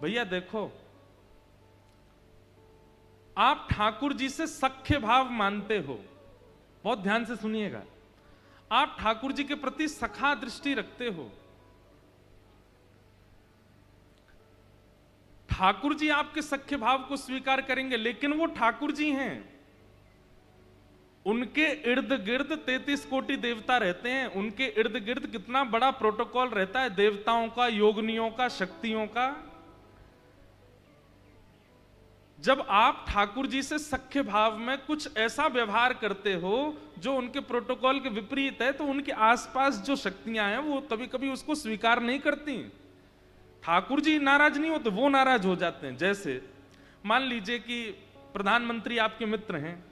भैया देखो, आप ठाकुर जी से सख्य भाव मानते हो, बहुत ध्यान से सुनिएगा, आप ठाकुर जी के प्रति सखा दृष्टि रखते हो। ठाकुर जी आपके सख्य भाव को स्वीकार करेंगे, लेकिन वो ठाकुर जी हैं, उनके इर्द गिर्द 33 कोटि देवता रहते हैं। उनके इर्द गिर्द कितना बड़ा प्रोटोकॉल रहता है, देवताओं का, योगनियों का, शक्तियों का। जब आप ठाकुर जी से सख्य भाव में कुछ ऐसा व्यवहार करते हो जो उनके प्रोटोकॉल के विपरीत है, तो उनके आसपास जो शक्तियां हैं वो कभी कभी उसको स्वीकार नहीं करती। ठाकुर जी नाराज नहीं होते, वो नाराज हो जाते हैं। जैसे मान लीजिए कि प्रधानमंत्री आपके मित्र हैं।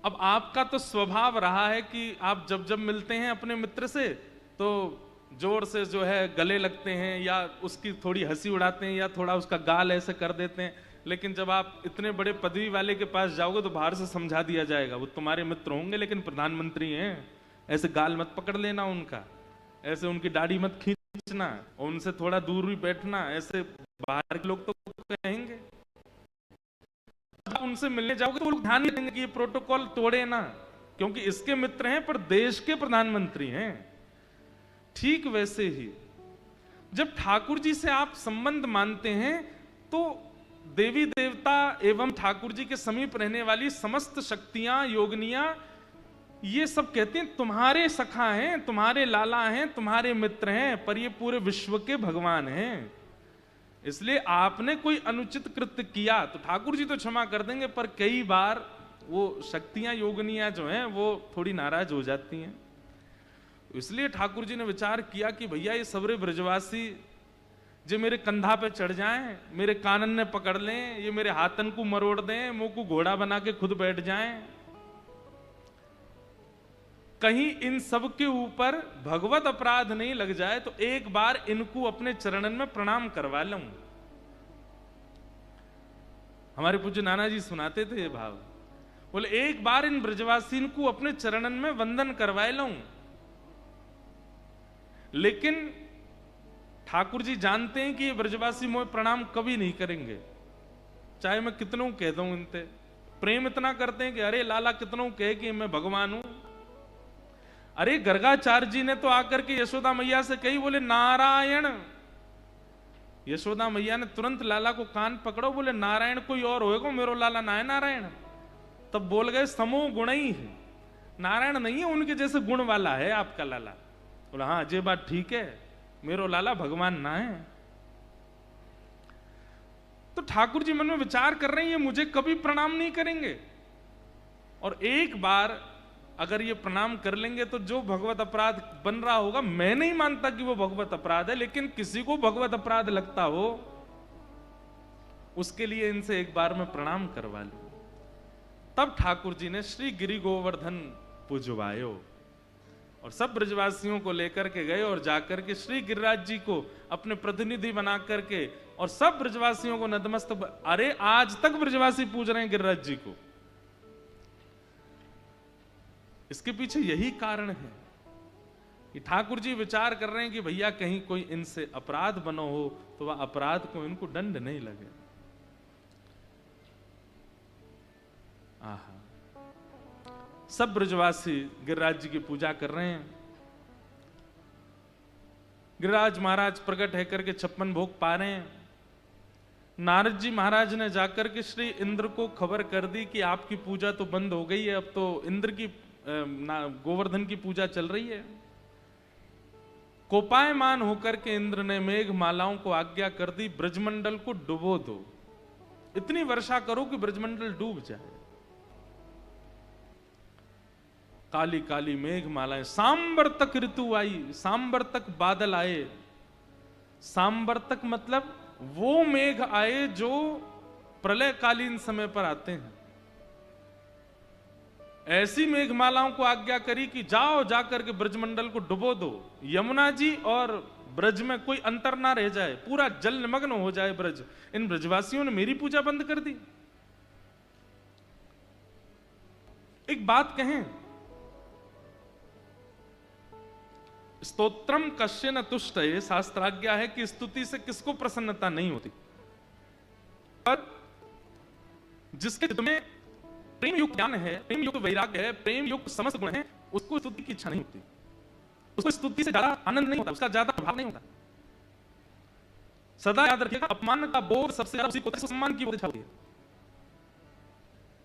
अब आपका तो स्वभाव रहा है कि आप जब जब मिलते हैं अपने मित्र से तो जोर से जो है गले लगते हैं, या उसकी थोड़ी हंसी उड़ाते हैं, या थोड़ा उसका गाल ऐसे कर देते हैं। लेकिन जब आप इतने बड़े पदवी वाले के पास जाओगे तो बाहर से समझा दिया जाएगा, वो तुम्हारे मित्र होंगे लेकिन प्रधानमंत्री हैं, ऐसे गाल मत पकड़ लेना उनका, ऐसे उनकी दाढ़ी मत खींचना, उनसे थोड़ा दूर ही बैठना, ऐसे बाहर के लोग तो कहेंगे। जब उनसे मिलने जाओगे तो वो लोग ध्यान नहीं देंगे कि ये प्रोटोकॉल तोड़े ना, क्योंकि इसके मित्र हैं पर देश के प्रधानमंत्री हैं। ठीक वैसे ही जब ठाकुर जी से आप संबंध मानते हैं तो देवी देवता एवं ठाकुर जी के समीप रहने वाली समस्त शक्तियां, योगनियां, ये सब कहते हैं तुम्हारे सखा हैं, तुम्हारे लाला हैं, तुम्हारे मित्र हैं, पर ये पूरे विश्व के भगवान हैं। इसलिए आपने कोई अनुचित कृत्य किया तो ठाकुर जी तो क्षमा कर देंगे, पर कई बार वो शक्तियां, योगनियां जो हैं वो थोड़ी नाराज हो जाती हैं। इसलिए ठाकुर जी ने विचार किया कि भैया ये सबरे ब्रजवासी जो मेरे कंधा पे चढ़ जाएं, मेरे कानन ने पकड़ लें, ये मेरे हाथन को मरोड़ दें, मुंह को घोड़ा बना के खुद बैठ जाएं, कहीं इन सब के ऊपर भगवत अपराध नहीं लग जाए, तो एक बार इनको अपने चरणन में प्रणाम करवा लूं। हमारे पूज्य नाना जी सुनाते थे ये भाव, बोले एक बार इन ब्रजवासी को अपने चरणन में वंदन करवाए लूं। लेकिन ठाकुर जी जानते हैं कि ये ब्रजवासी मोह प्रणाम कभी नहीं करेंगे, चाहे मैं कितनों कह दूं इनते। प्रेम इतना करते हैं कि अरे लाला कितनों कहे कि मैं भगवान हूं। अरे गर्गाचार्य जी ने तो आकर के यशोदा मैया से कही, बोले नारायण। यशोदा मैया ने तुरंत लाला को कान पकड़ो, बोले नारायण कोई और होएगा, मेरो लाला ना है नारायण। तब बोल गए समो गुण ही है, नारायण नहीं है उनके जैसे गुण वाला है आपका लाला। बोला हाँ ये बात ठीक है, मेरो लाला भगवान ना है। तो ठाकुर जी मन में विचार कर रहे हैं ये मुझे कभी प्रणाम नहीं करेंगे, और एक बार अगर ये प्रणाम कर लेंगे तो जो भगवत अपराध बन रहा होगा, मैं नहीं मानता कि वो भगवत अपराध है, लेकिन किसी को भगवत अपराध लगता हो उसके लिए इनसे एक बार में प्रणाम करवा लूं। तब ठाकुर जी ने श्री गिरि गोवर्धन पूजवायो और सब ब्रजवासियों को लेकर के गए और जाकर के श्री गिरिराज जी को अपने प्रतिनिधि बना करके और सब ब्रजवासियों को नतमस्तक। अरे आज तक ब्रजवासी पूज रहे हैं गिरिराज जी को। इसके पीछे यही कारण है कि ठाकुर जी विचार कर रहे हैं कि भैया कहीं कोई इनसे अपराध बनो हो तो वह अपराध को इनको दंड नहीं लगे। आहा, सब ब्रजवासी गिरिराज जी की पूजा कर रहे हैं। गिरिराज महाराज प्रकट है करके 56 भोग पा रहे हैं। नारद जी महाराज ने जाकर के श्री इंद्र को खबर कर दी कि आपकी पूजा तो बंद हो गई है, अब तो इंद्र की गोवर्धन की पूजा चल रही है। कोपायमान होकर के इंद्र ने मेघ मालाओं को आज्ञा कर दी, ब्रजमंडल को डुबो दो, इतनी वर्षा करो कि ब्रजमंडल डूब जाए। काली काली मेघ मालाएं, सांबर तक ऋतु आई, सांबर तक बादल आए। सांबर तक मतलब वो मेघ आए जो प्रलयकालीन समय पर आते हैं। ऐसी मेघमालाओं को आज्ञा करी कि जाओ जाकर के ब्रजमंडल को डुबो दो, यमुना जी और ब्रज में कोई अंतर ना रह जाए, पूरा जल निमग्न हो जाए ब्रज। इन ब्रजवासियों ने मेरी पूजा बंद कर दी। एक बात कहें, स्तोत्रम कश्य न तुष्टये, शास्त्राज्ञा है कि स्तुति से किसको प्रसन्नता नहीं होती, पर जिसके चित्त में प्रेम युक्त ज्ञान है, प्रेम युक्त वैराग्य है, प्रेम युक्त समस्त गुण है, उसको स्तुति की इच्छा नहीं होती, उसको स्तुति से ज्यादा आनंद नहीं होता, उसका ज्यादा प्रभाव नहीं होता। सदा याद रखिएगा, अपमान का बोध सबसे ज्यादा उसी को होता है, सम्मान की इच्छा होती है।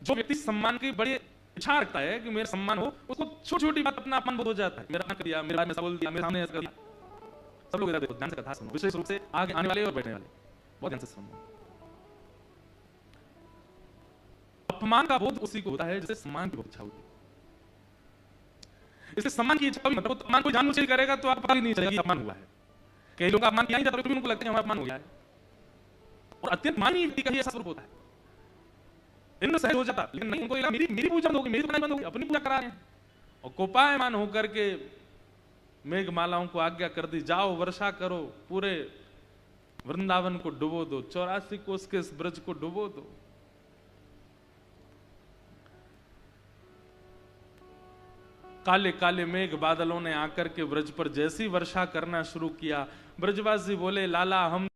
जो व्यक्ति सम्मान की बड़ी इच्छा रखता है कि मेरा सम्मान हो, उसको छोटी छोटी बात अपना अपमान बोध हो जाता है, मेरा अपना कर दिया, मेरे बारे में ऐसा बोल दिया, मेरे सामने ऐसा कर दिया। सब लोग इधर देखो, ध्यान से कथा सुनो, विशेष रूप से आगे आने वाले और बैठने वाले बहुत ध्यान से सुनो। अपमान का बोध उसी को होता है जिसे सम्मान की बहुत इच्छा होती है। इससे सम्मान की इच्छा भी मतलब अपमान कोई जानबूझ के करेगा तो आपको पता ही नहीं चलेगा कि अपमान हुआ है। कई लोगों का अपमान किया नहीं जाता, तो उनको लगता है हमारा अपमान हो गया है, और अत्यंत माननीय व्यक्ति का ही ऐसा स्वरूप होता है। इंद्र सहज हो जाता, लेकिन नहीं, उनको मेरी मेरी पूजा बंद होगी, मेरी दुकान बंद होगी, अपनी पूजा करा रहे हैं। और कोपायमान होकर के मेघमालाओं को आज्ञा कर दी, जाओ वर्षा करो, पूरे वृंदावन को डुबो दो, 84 कोस के इस ब्रज को डुबो दो। काले काले मेघ बादलों ने आकर के ब्रज पर जैसी वर्षा करना शुरू किया, ब्रजवासी बोले लाला हम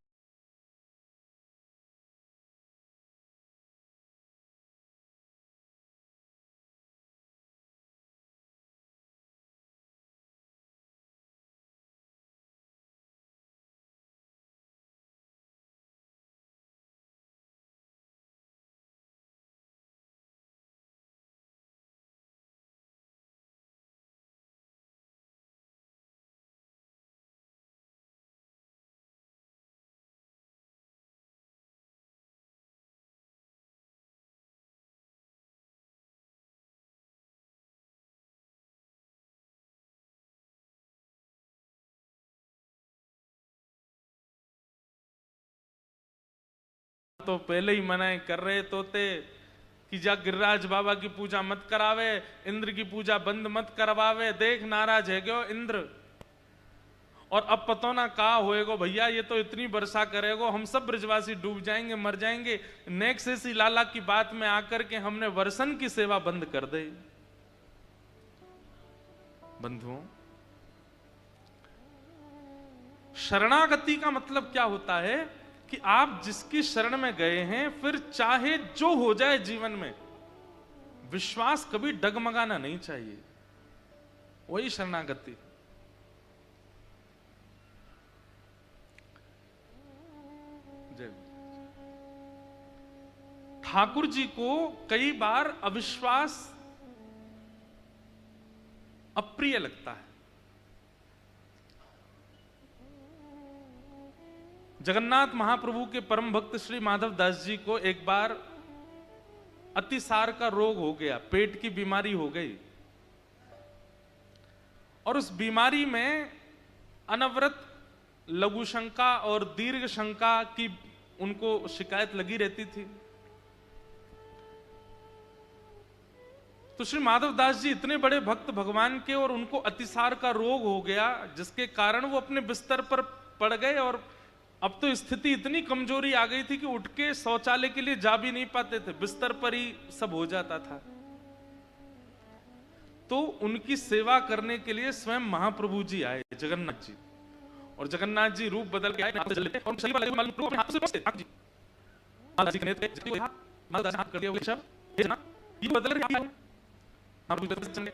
तो पहले ही मनाए कर रहे तोते कि जा गिरिराज बाबा की पूजा मत करावे, इंद्र की पूजा बंद मत करवावे, देख नाराज है क्यों इंद्र, और अब पतो ना कहा होएगो भैया, ये तो इतनी वर्षा करेगो हम सब ब्रजवासी डूब जाएंगे, मर जाएंगे। नेक्स्ट ऐसी लाला की बात में आकर के हमने वर्षण की सेवा बंद कर दी। बंधुओं, शरणागति का मतलब क्या होता है कि आप जिसकी शरण में गए हैं, फिर चाहे जो हो जाए जीवन में, विश्वास कभी डगमगाना नहीं चाहिए, वही शरणागति। ठाकुर जी को कई बार अविश्वास अप्रिय लगता है। जगन्नाथ महाप्रभु के परम भक्त श्री माधव दास जी को एक बार अतिसार का रोग हो गया, पेट की बीमारी हो गई, और उस बीमारी में अनवरत लघु शंका और दीर्घ शंका की उनको शिकायत लगी रहती थी। तो श्री माधव दास जी इतने बड़े भक्त भगवान के, और उनको अतिसार का रोग हो गया, जिसके कारण वो अपने बिस्तर पर पड़ गए, और अब तो स्थिति इतनी कमजोरी आ गई थी कि उठ के शौचालय के लिए जा भी नहीं पाते थे, बिस्तर पर ही सब हो जाता था। तो उनकी सेवा करने के लिए स्वयं महाप्रभु जी आए, जगन्नाथ जी, और जगन्नाथ जी रूप बदल के आए, हाथ लेते और शरीर वाले मालूम अपने हाथ से पहुंचते जी माता जी कहते थे माता दास हाथ कर दिया, वो सब ये ना ये बदल रहे हैं आप रूप बदल चले।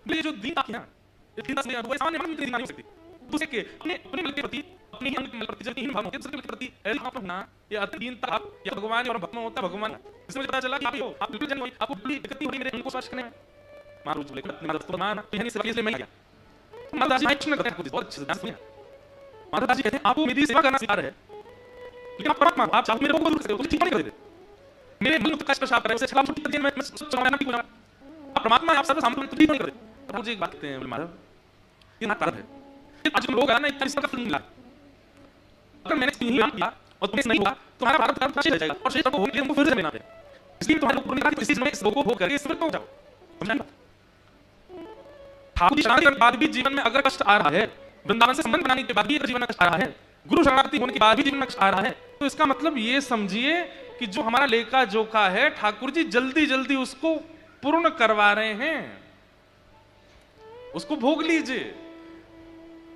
ये जो दीन था, ये दीन से वो सामान्य मानव दीन नहीं हो सकती, दूसरे के अपने अपने मल के प्रति, अपनी अंग मल प्रति जब हीन भाव होते हैं, प्रति ऐसा आप होना, ये अतिदीनता आप या भगवान और भक्त में होता भगवान। इसमें पता चला कि आप हो, आप बिल्कुल जन हो, आपको बड़ी दिक्कत हो रही मेरे उनको स्पर्श करने में। मारो बोले माधव तो मान यही सेवा इसलिए मैं गया। माधव दास जी एक्शन करते हैं, बहुत अच्छे से ध्यान सुनिए। माधव दास जी कहते हैं आपको मेरी सेवा करना सिखा रहे हैं, लेकिन आप परमात्मा, आप चाहो मेरे को दूर कर दो, तो ठीक नहीं कर देते। मेरे मन में कष्ट प्रसाद करे, उसे छलाम छुट्टी दिन में मैं ठीक हो जाऊं। आप परमात्मा आप सर्व सामर्थ्य ठीक नहीं कर देते। मुझे एक बात कहते हैं, बोले माधव ये ना कारण है, आज तुम लोग है ना इतना इसका फल मिला, अगर मैंने नहीं किया और तुम्हें नहीं हुआ तो हमारा भारत धर्म शेष रह जाएगा, और शेष को होने के लिए हमको फिर से लेना है। इसलिए तुम्हारे लोग पुण्य का इसी समय इस लोगों को करके ईश्वर को जाओ। समझा? ठाकुर जी शरणागति के बाद भी जीवन में अगर कष्ट आ रहा है, वृंदावन से संबंध बनाने के बाद भी अगर जीवन में कष्ट आ रहा है, गुरु शरणागति होने के बाद भी जीवन में कष्ट आ रहा है, तो इसका मतलब ये समझिए कि जो हमारा लेखा जोखा है, ठाकुर जी जल्दी जल्दी उसको पूर्ण करवा रहे हैं। उसको भोग लीजिए।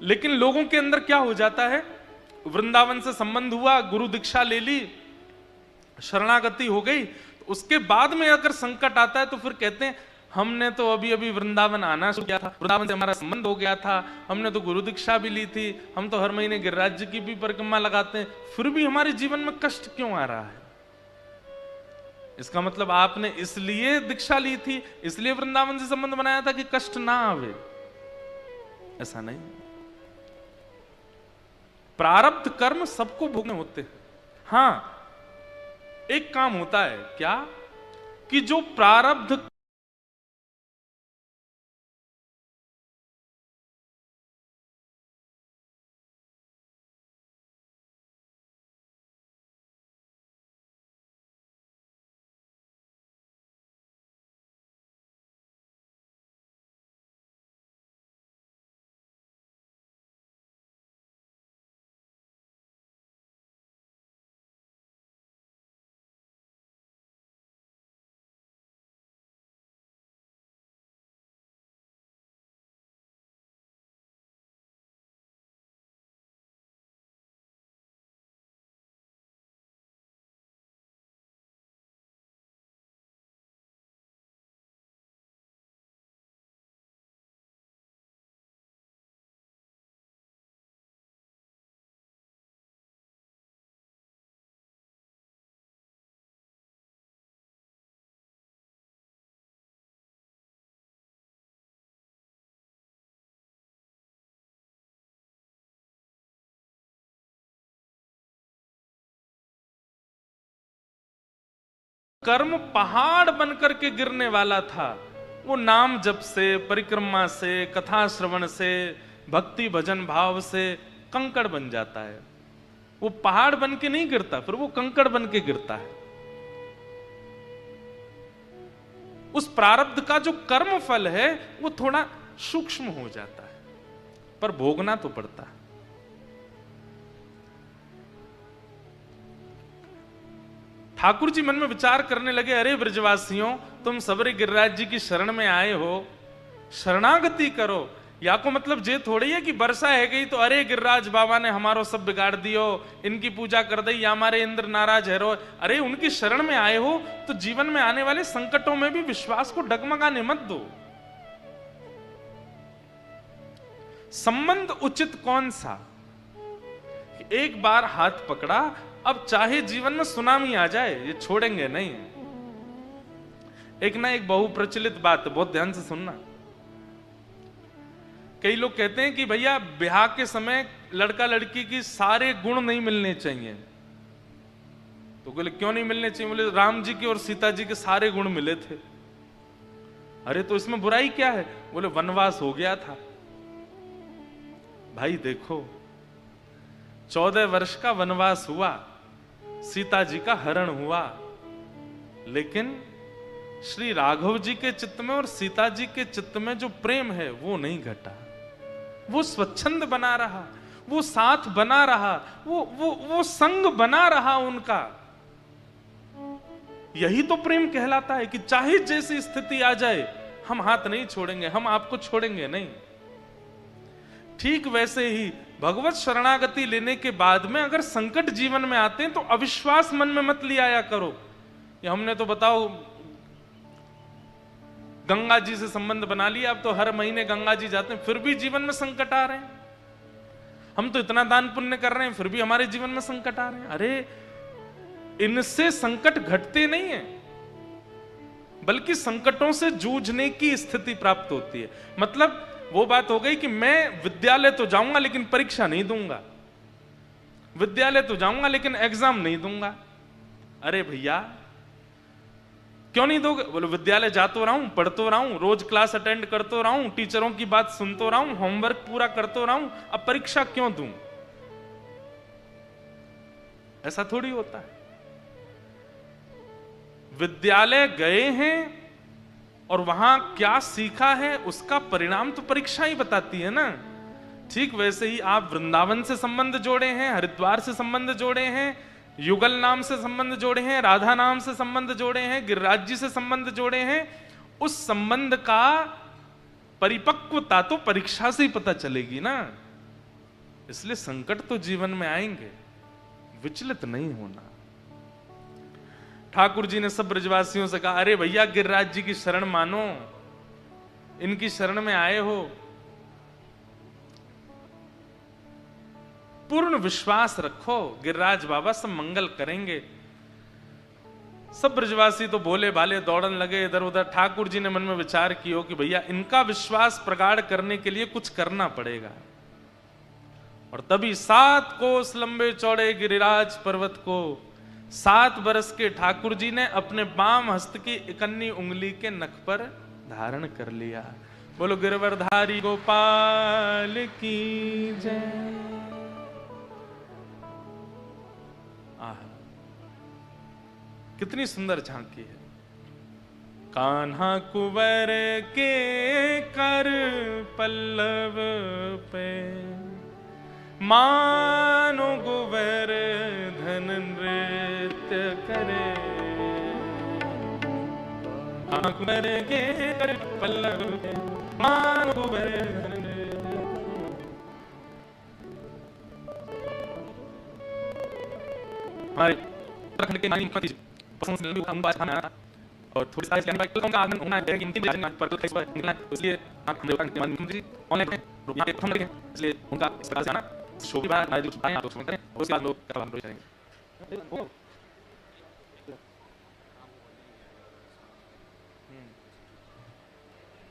लेकिन लोगों के अंदर क्या हो जाता है, वृंदावन से संबंध हुआ, गुरु दीक्षा ले ली, शरणागति हो गई, तो उसके बाद में अगर संकट आता है तो फिर कहते हैं हमने तो अभी अभी वृंदावन आना शुरू किया था, वृंदावन से हमारा संबंध हो गया था, हमने तो गुरु दीक्षा भी ली थी, हम तो हर महीने गिरिराज जी की भी परिक्रमा लगाते हैं, फिर भी हमारे जीवन में कष्ट क्यों आ रहा है? इसका मतलब आपने इसलिए दीक्षा ली थी, इसलिए वृंदावन से संबंध बनाया था कि कष्ट ना आवे। ऐसा नहीं, प्रारब्ध कर्म सबको भोगने होते हैं। हां, एक काम होता है क्या कि जो प्रारब्ध कर्म पहाड़ बनकर के गिरने वाला था, वो नाम जप से, परिक्रमा से, कथा श्रवण से, भक्ति भजन भाव से कंकड़ बन जाता है। वो पहाड़ बन के नहीं गिरता, फिर वो कंकड़ बन के गिरता है। उस प्रारब्ध का जो कर्म फल है वो थोड़ा सूक्ष्म हो जाता है, पर भोगना तो पड़ता है। ठाकुर जी मन में विचार करने लगे, अरे ब्रजवासियों, तुम सबरे गिरिराज जी की शरण में आए हो, शरणागति करो। या को मतलब जे थोड़ी है कि वर्षा है गई तो अरे गिरिराज बाबा ने हमारो सब बिगाड़ दियो, इनकी पूजा कर दी, या हमारे इंद्र नाराज है रो। अरे उनकी शरण में आए हो तो जीवन में आने वाले संकटों में भी विश्वास को डगमगाने मत दो। संबंध उचित कौन सा? एक बार हाथ पकड़ा, अब चाहे जीवन में सुनामी आ जाए ये छोड़ेंगे नहीं। एक बहुप्रचलित बात, बहुत ध्यान से सुनना। कई लोग कहते हैं कि भैया ब्याह के समय लड़का लड़की की सारे गुण नहीं मिलने चाहिए। तो बोले क्यों नहीं मिलने चाहिए? बोले राम जी के और सीता जी के सारे गुण मिले थे। अरे तो इसमें बुराई क्या है? बोले वनवास हो गया था। भाई देखो, 14 वर्ष का वनवास हुआ, सीता जी का हरण हुआ, लेकिन श्री राघव जी के चित्त में और सीता जी के चित्त में जो प्रेम है वो नहीं घटा। वो स्वच्छंद बना रहा, वो साथ बना रहा, वो संग बना रहा उनका। यही तो प्रेम कहलाता है कि चाहे जैसी स्थिति आ जाए हम हाथ नहीं छोड़ेंगे, हम आपको छोड़ेंगे नहीं। ठीक वैसे ही भगवत शरणागति लेने के बाद में अगर संकट जीवन में आते हैं तो अविश्वास मन में मत ले आया करो। ये हमने तो बताओ गंगा जी से संबंध बना लिया, अब तो हर महीने गंगा जी जाते हैं, फिर भी जीवन में संकट आ रहे हैं। हम तो इतना दान पुण्य कर रहे हैं, फिर भी हमारे जीवन में संकट आ रहे हैं। अरे इनसे संकट घटते नहीं है, बल्कि संकटों से जूझने की स्थिति प्राप्त होती है। मतलब वो बात हो गई कि मैं विद्यालय तो जाऊंगा लेकिन परीक्षा नहीं दूंगा, विद्यालय तो जाऊंगा लेकिन एग्जाम नहीं दूंगा। अरे भैया क्यों नहीं दोगे? बोले विद्यालय जातो रहा हूं, पढ़तो रहा हूं, रोज क्लास अटेंड करतो रहा हूं, टीचरों की बात सुनतो रहा हूं, होमवर्क पूरा करतो रहा हूं, अब परीक्षा क्यों दूं? ऐसा थोड़ी होता है। विद्यालय गए हैं और वहां क्या सीखा है उसका परिणाम तो परीक्षा ही बताती है ना। ठीक वैसे ही आप वृंदावन से संबंध जोड़े हैं, हरिद्वार से संबंध जोड़े हैं, युगल नाम से संबंध जोड़े हैं, राधा नाम से संबंध जोड़े हैं, गिरिराज जी से संबंध जोड़े हैं, उस संबंध का परिपक्वता तो परीक्षा से ही पता चलेगी ना। इसलिए संकट तो जीवन में आएंगे, विचलित नहीं होना। ठाकुर जी ने सब ब्रजवासियों से कहा, अरे भैया गिरिराज जी की शरण मानो, इनकी शरण में आए हो, पूर्ण विश्वास रखो, गिरिराज बाबा सब मंगल करेंगे। सब ब्रजवासी तो भोले भाले दौड़न लगे इधर उधर। ठाकुर जी ने मन में विचार किया कि भैया इनका विश्वास प्रगाढ़ करने के लिए कुछ करना पड़ेगा। और तभी 7 कोस लंबे चौड़े गिरिराज पर्वत को 7 बरस के ठाकुर जी ने अपने बाम हस्त की इकन्नी उंगली के नख पर धारण कर लिया। बोलो गिरवरधारी गोपाल की जय। कितनी सुंदर झांकी है। कान्हा कुंवर के कर पल्लव पे, मानो गोवर्धन नृत्य करे। कान्हा कुंवर के कर पल्लव पे, मानो गोवर्धन नृत्य। हमारे उत्तराखंड के माननीय मुख्यमंत्री और थोड़ी सारी का आगमन होना है कि उनकी पर निकलना है, इसलिए मुख्यमंत्री ऑनलाइन हैं, यहाँ पे प्रथम लगे, इसलिए उनका इस प्रकार से आना शोभी बात हमारे जो भाई आप लोग करें, उसके बाद लोग काम करेंगे।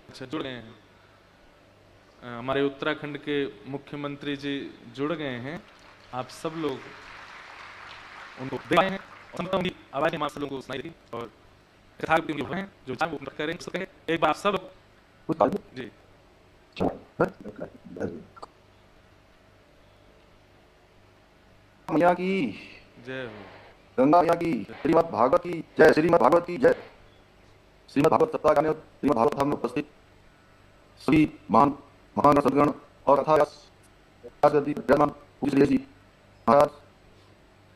अच्छा, जुड़ गए हैं हमारे उत्तराखंड के मुख्यमंत्री जी, जुड़ गए हैं। आप सब लोग उनको देख रहे हैं, उनकी आवाज हम आप सब लोगों को सुनाई देगी और कथा भी उनकी हैं जो चाहे वो करें सके। एक बार आप सब जी मैया की जय हो, गंगा मैया की, श्रीमद् भागवत की जय, श्रीमद् भागवत की जय। श्रीमद् भागवत सप्ताह का श्रीमद् भागवत हम उपस्थित सभी महान महान सदगण और कथा पूज्य जी महाराज,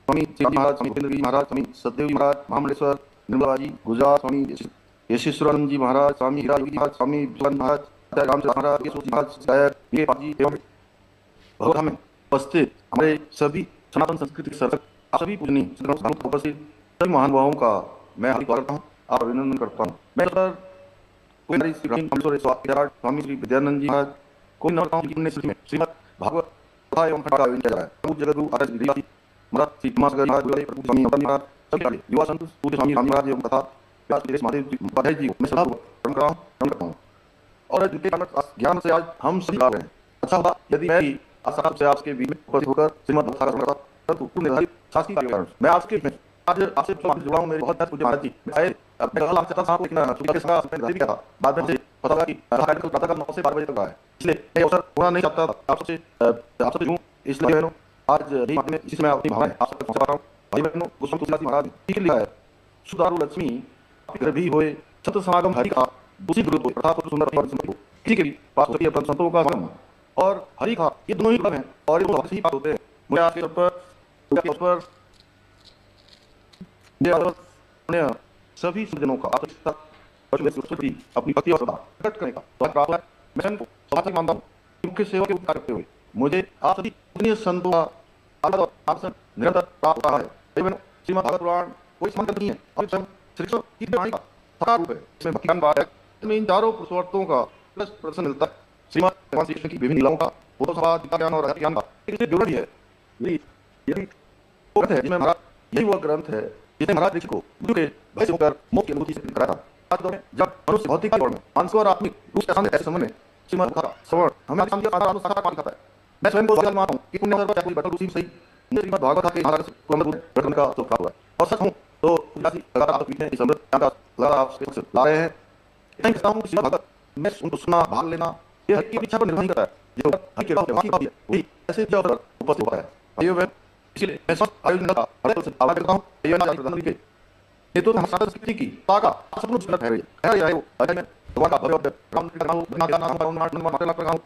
स्वामी शिवाजी महाराज, स्वामी भूपेंद्र जी महाराज, स्वामी सतदेव जी महाराज, महामंडलेश्वर निर्मला जी गुजरात, स्वामी यशेश्वरानंद जी महाराज, स्वामी हीरा योगी महाराज, स्वामी विश्वानंद महाराज, राम महाराज, जी एवं भगवत में उपस्थित हमारे सभी सनातन संस्कृति के सर्वक सभी पूजनीय उपस्थित सभी महानुभावों का मैं हार्दिक स्वागत करता हूँ, आप अभिनंदन करता हूँ। मैं स्वामी श्री विद्यानंद जी महाराज को श्रीमद् भागवत कथा एवं खंड का आयोजन किया जा रहा है। जगतगुरु आचार्य महाराज श्री स्वामी महाराज, युवा संत पूज्य स्वामी राम महाराज एवं कथा महादेव जी मैं सदा करता हूँ और जिनके ज्ञान से आज हम सभी ला रहे हैं। अच्छा होगा यदि मैं भी आशा से आपके बीच में उपस्थित होकर श्रीमद् भागवत करता, परंतु निर्धारित शासकीय कारण मैं आपके आज आपसे जुड़ा हूँ। मेरे बहुत पूज्य महाराज जी, लेकिन बाद में पता लगा कि प्रातः 9 से 12 बजे तक है, इसलिए मैं अवसर होना नहीं चाहता था आपसे जुड़ूं। इसलिए आज इसी समय अपनी भावनाएं आप सबको पहुंचा रहा हूँ। भाई बहनों, गोस्वामी तुलसीदास महाराज ने लिखा है, सुदारु लक्ष्मी घर भी होए, छत्र समागम हरि का दूसरी गुरु तो अर्थात सुंदर किसी के भी पास होती है संतों का समागम और हरि का, ये दोनों ही हैं और ये दोनों ही पास होते हैं। मुझे आज के तौर पर सभी सज्जनों का अपनी भक्ति और प्रकट करने का प्राप्त है। मैं को समाज मानता हूँ, मुख्य सेवा के उपकार करते हुए मुझे आप सभी पुण्य संतों का आदर निरंतर प्राप्त होता है। श्रीमद् भागवत पुराण कोई समान नहीं है और श्री कृष्ण की वाणी का साकार रूप है। इसमें भक्ति ज्ञान बात है, इसमें इन चारों पुरुषार्थों का प्रदर्शन मिलता है। श्रीमद् भगवान श्री कृष्ण की विभिन्न लीलाओं का, वो तो गीता ज्ञान और ज्ञान का एक विवरण है। यही वो ग्रंथ है जिसमें महाराज, यही वो ग्रंथ है जिसने महाराज ऋषि को गुरु के भय से होकर मोक्ष की अनुभूति से कराया था। आज दौर में जब मनुष्य भौतिक और मानसिक और आत्मिक रूप से सामने ऐसे समय में श्रीमद् भागवत का श्रवण हमें शांति और आनंद साकार पानी खाता है। मैं स्वयं को मानता हूँ कि पुण्य पर कोई बटन रूसी सही श्रीमद् भागवत के महाराज को अमृत ग्रहण का तो प्राप्त हुआ है। और सच हूँ तो लगातार आप पीछे इस अमृत ज्ञान का लगातार आप ला रहे हैं। इतना कहता हूँ कि श्रीमद् भागवत में उनको सुनना, भाग लेना, ये हर की इच्छा पर निर्भर नहीं करता है। जो हर के है वही ऐसे उपस्थित होता है। इसलिए मैं समस्त आयोजन का आभार करता हूँ। ये तो हम साधन संस्कृति की ताका सपनों से ठहरे है वो अजय में भगवान का भव्य राम का नाम बिना ज्ञान नाम का नाम मात्र लग रहा हूं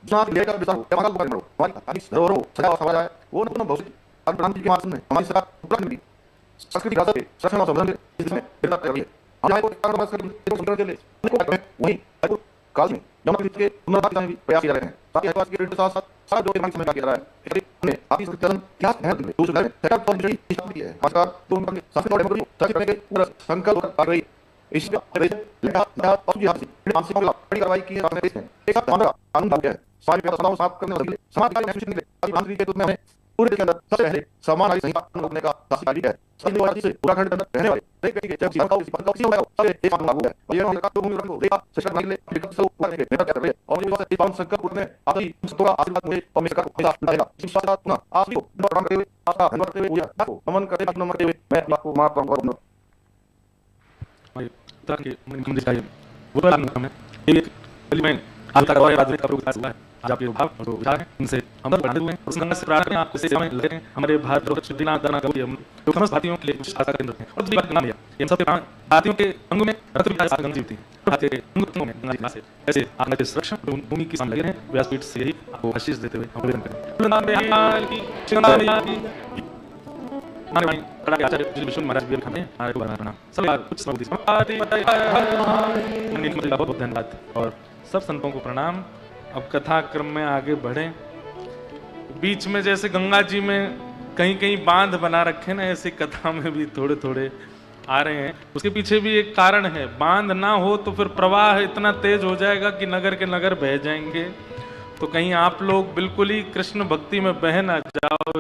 जहां की लेकर विचार क्या मार्ग पर हमारी आदि धरोहरों सजा सजा है वो न भविष्य प्रधान जी के माध्यम में हमारी सरकार उपलब्ध मिली संस्कृति का सबसे संरक्षण और संवर्धन इसमें बेहतर कर रही है। हम को कारण बस कर के लिए वही काल में यमुना के पुनर्वास दिशा में भी प्रयास किए जा रहे हैं। साथ ही हरिद्वार के ऋण के साथ साथ सारा जो निर्माण समय का किया जा रहा है। एक हमने आपकी संस्कृति इतिहास है तो सुधार में सरकार तो निश्चय ही स्थापित की है। खासकर तो उनका संस्कृत और डेमोक्रेसी चर्चा करने के पूरा संकल्प कर रही इस पशु जिहाद से मानसिक और बड़ी कार्रवाई की है। एक साथ हमारा कानून लागू है। समाज में सदाओं साफ करने वाले समाज कार्य में सूचित निकले प्रधानमंत्री के रूप में हमें पूरे देश के अंदर सबसे पहले समान नागरिक संहिता रोकने का शासी कार्य है। सभी निवासी से उत्तराखंड के अंदर रहने वाले एक व्यक्ति के चाहे किसी पद का किसी होगा सबसे एक कानून लागू है। और ये सरकार जो भूमि को देखा शिक्षा करने के लिए विकल्प से ऊपर के नेता कर रही है। और ये इस पावन संकल्प पूर्ण में आप सभी सबका आशीर्वाद मुझे और मेरे सरकार को हमेशा मिलता रहेगा। इस विश्वास के साथ पुनः आप सभी को प्रणाम करते हुए आपका धन्यवाद करते हुए पूजा को नमन करते हुए मैं आपको माफ करूंगा। के मुख्यमंत्री का वो वाला काम है। एक पहली मैं आज तक और राजनीति का विकास हुआ है। आज आपके भाव और विचार हैं उनसे हम सब बढ़ाते हुए उस गंगा से प्रार्थना करें आप इसे समय लगे हैं हमारे भारत और शुद्धिनाथ दाना कभी हम जो समस्त भारतीयों के लिए कुछ आशा केंद्र हैं। और दूसरी बात गंगा मैया इन सब के भारतीयों के अंगों में रक्त विकास गंगा जीवती है। भारतीय के अंगों में गंगा जी से ऐसे आपने के सुरक्षा भूमि की सामने लगे हैं। व्यासपीठ से यही आपको आशीष देते हुए हम निवेदन करें। आचार्य विष्णु महाराज भी हमें सब कुछ बहुत धन्यवाद और सब संतों को प्रणाम। अब कथा क्रम में आगे बढ़े। बीच में जैसे गंगा जी में कहीं कहीं बांध बना रखे ना, ऐसे कथा में भी थोड़े थोड़े आ रहे हैं। उसके पीछे भी एक कारण है। बांध ना हो तो फिर प्रवाह इतना तेज हो जाएगा कि नगर के नगर बह जाएंगे। तो कहीं आप लोग बिल्कुल ही कृष्ण भक्ति में बह ना जाओ।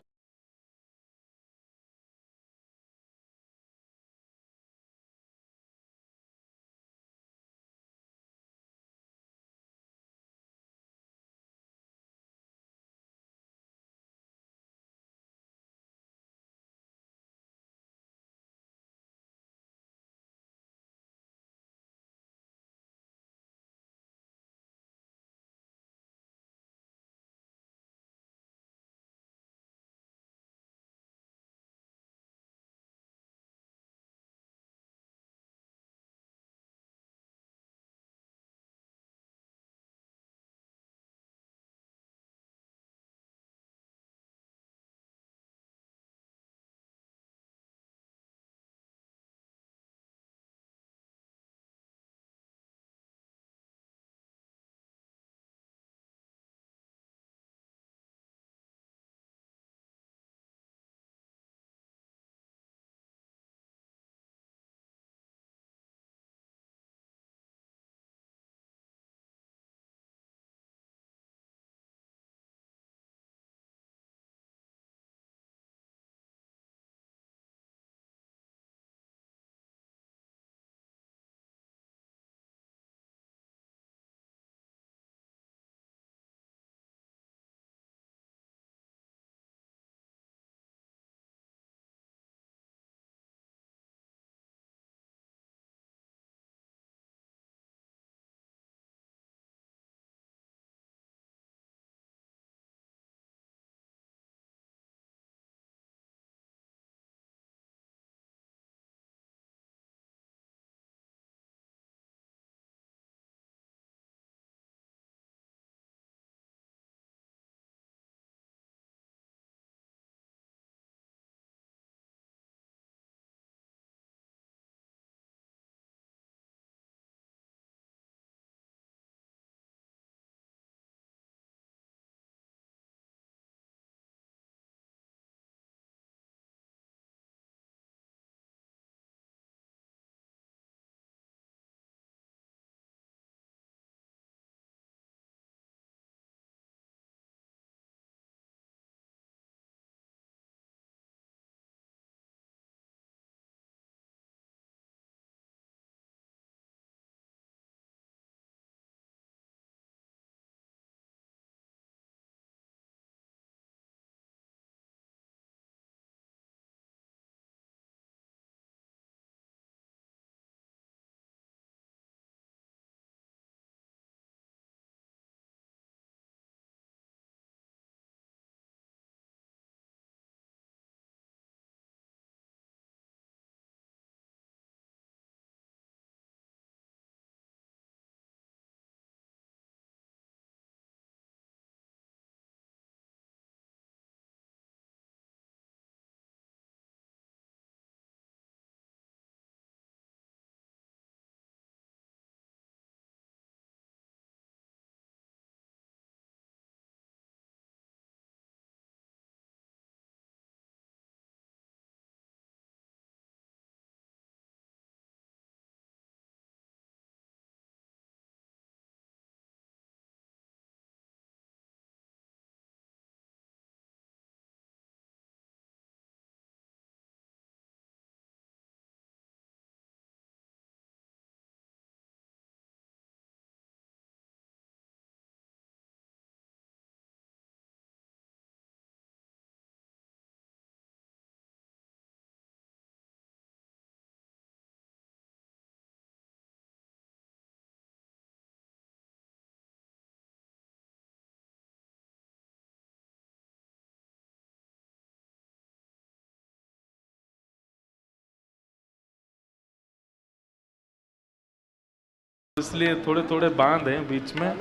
इसलिए थोड़े थोड़े बांध हैं बीच में।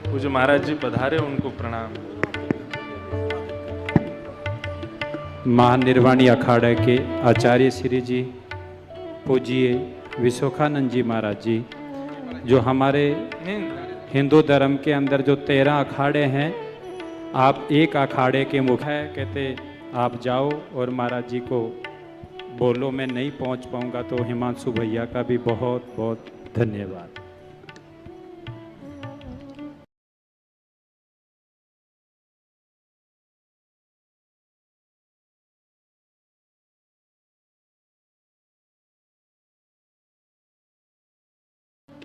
वो जो महाराज जी पधारे उनको प्रणाम। महानिर्वाणी अखाड़े के आचार्य श्री जी पूज्य विश्वखानंद जी महाराज जी, जो हमारे हिंदू धर्म के अंदर जो 13 अखाड़े हैं, आप एक अखाड़े के मुख है, कहते आप जाओ और महाराज जी को बोलो मैं नहीं पहुंच पाऊंगा। तो हिमांशु भैया का भी बहुत बहुत धन्यवाद।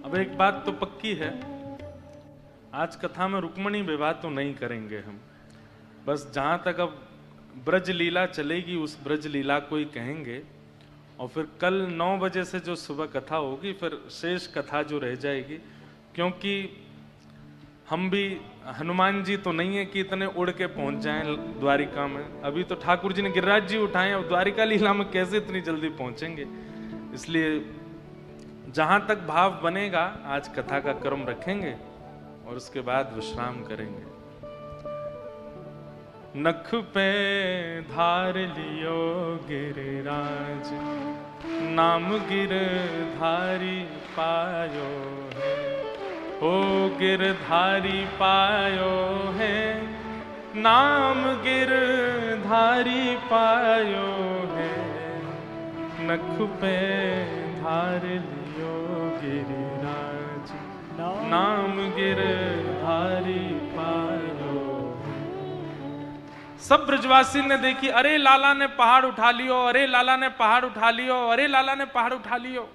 अब एक बात तो पक्की है, आज कथा में रुक्मणी विवाह तो नहीं करेंगे हम। बस जहां तक अब ब्रज लीला चलेगी उस ब्रज लीला को ही कहेंगे। और फिर कल 9 बजे से जो सुबह कथा होगी, फिर शेष कथा जो रह जाएगी, क्योंकि हम भी हनुमान जी तो नहीं है कि इतने उड़ के पहुंच जाएं द्वारिका में। अभी तो ठाकुर जी ने गिरिराज जी उठाए, अब द्वारिका लीला में कैसे इतनी जल्दी पहुंचेंगे। इसलिए जहां तक भाव बनेगा आज कथा का क्रम रखेंगे और उसके बाद विश्राम करेंगे। नख पे धार लियो गिरिराज, नाम गिरधारी पायो है। ओ गिरधारी पायो है, नाम गिरधारी पायो है। नख पे धार लियो गिरिराज, नाम गिरधारी पायो। सब ब्रजवासी ने देखी, अरे लाला ने पहाड़ उठा लियो, अरे लाला ने पहाड़ उठा लियो, अरे लाला ने पहाड़ उठा लियो।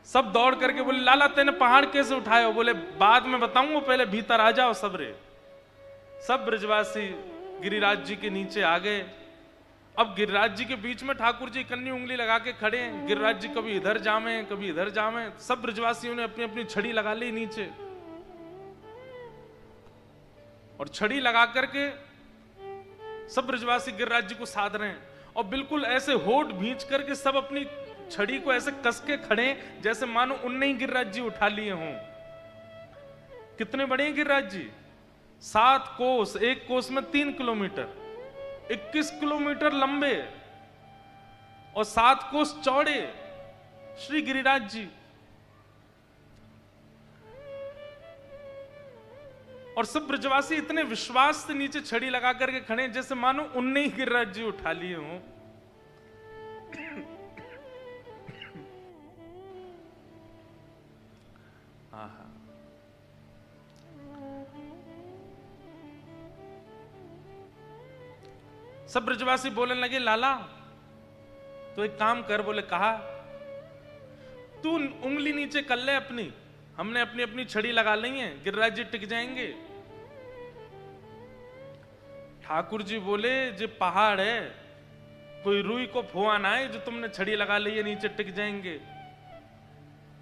सब दौड़ करके बोले लाला तेने पहाड़ कैसे उठाए हो? बोले बाद में बताऊंगा, पहले भीतर आ जाओ सबरे। सब ब्रजवासी गिरिराज जी के नीचे आ गए। अब गिरिराज जी के बीच में ठाकुर जी कन्नी उंगली लगा के खड़े हैं। गिरिराज जी कभी इधर जामे कभी इधर जामे। सब ब्रजवासियों ने अपनी अपनी छड़ी लगा ली नीचे, और छड़ी लगा करके सब ब्रजवासी गिरिराज जी को साध रहे हैं। और बिल्कुल ऐसे होठ भींच करके सब अपनी छड़ी को ऐसे कस के खड़े, जैसे मानो उनने ही गिरिराज जी उठा लिए हों। कितने बड़े हैं गिरिराज जी? 7 कोस, एक कोस में 3 किलोमीटर, 21 किलोमीटर लंबे और 7 कोस चौड़े श्री गिरिराज जी। और सब ब्रजवासी इतने विश्वास से नीचे छड़ी लगा करके खड़े जैसे मानो उनने ही गिरिराज जी उठा लिए हों। सब ब्रजवासी बोलने लगे लाला तो एक काम कर। बोले कहा, तू उंगली नीचे कर ले अपनी, हमने अपनी अपनी छड़ी लगा ली है, गिरिराज जी टिक जाएंगे। ठाकुर जी बोले जो पहाड़ है, कोई रुई को फुआना है जो तुमने छड़ी लगा ली है नीचे टिक जाएंगे।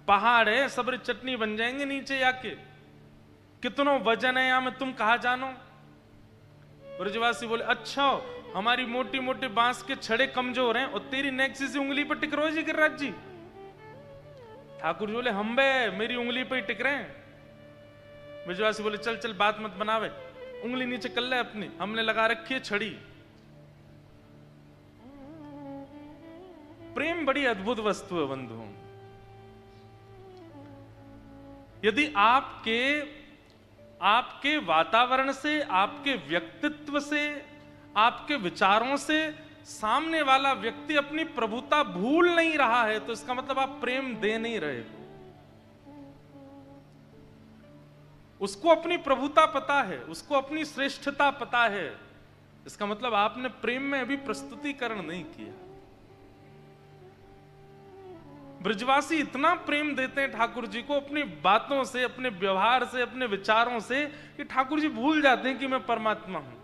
पहाड़ है, सबरी चटनी बन जाएंगे नीचे आके। कितनो वजन है यहां में तुम कहा जानो। ब्रजवासी बोले अच्छा, हमारी मोटी मोटी बांस के छड़े कमजोर हैं और तेरी नेक्सी से उंगली पर टिक रहे जी गिरिराज जी। ठाकुर जी बोले हम बे मेरी उंगली पे ही टिक रहे हैं। ब्रजवासी बोले चल चल बात मत बनावे, उंगली नीचे कर ले अपनी, हमने लगा रखी है छड़ी। प्रेम बड़ी अद्भुत वस्तु है बंधुओं। यदि आपके वातावरण से, आपके व्यक्तित्व से, आपके विचारों से सामने वाला व्यक्ति अपनी प्रभुता भूल नहीं रहा है, तो इसका मतलब आप प्रेम दे नहीं रहे हो। उसको अपनी प्रभुता पता है, उसको अपनी श्रेष्ठता पता है, इसका मतलब आपने प्रेम में अभी प्रस्तुतिकरण नहीं किया। ब्रजवासी इतना प्रेम देते हैं ठाकुर जी को अपनी बातों से, अपने व्यवहार से, अपने विचारों से, कि ठाकुर जी भूल जाते हैं कि मैं परमात्मा हूं।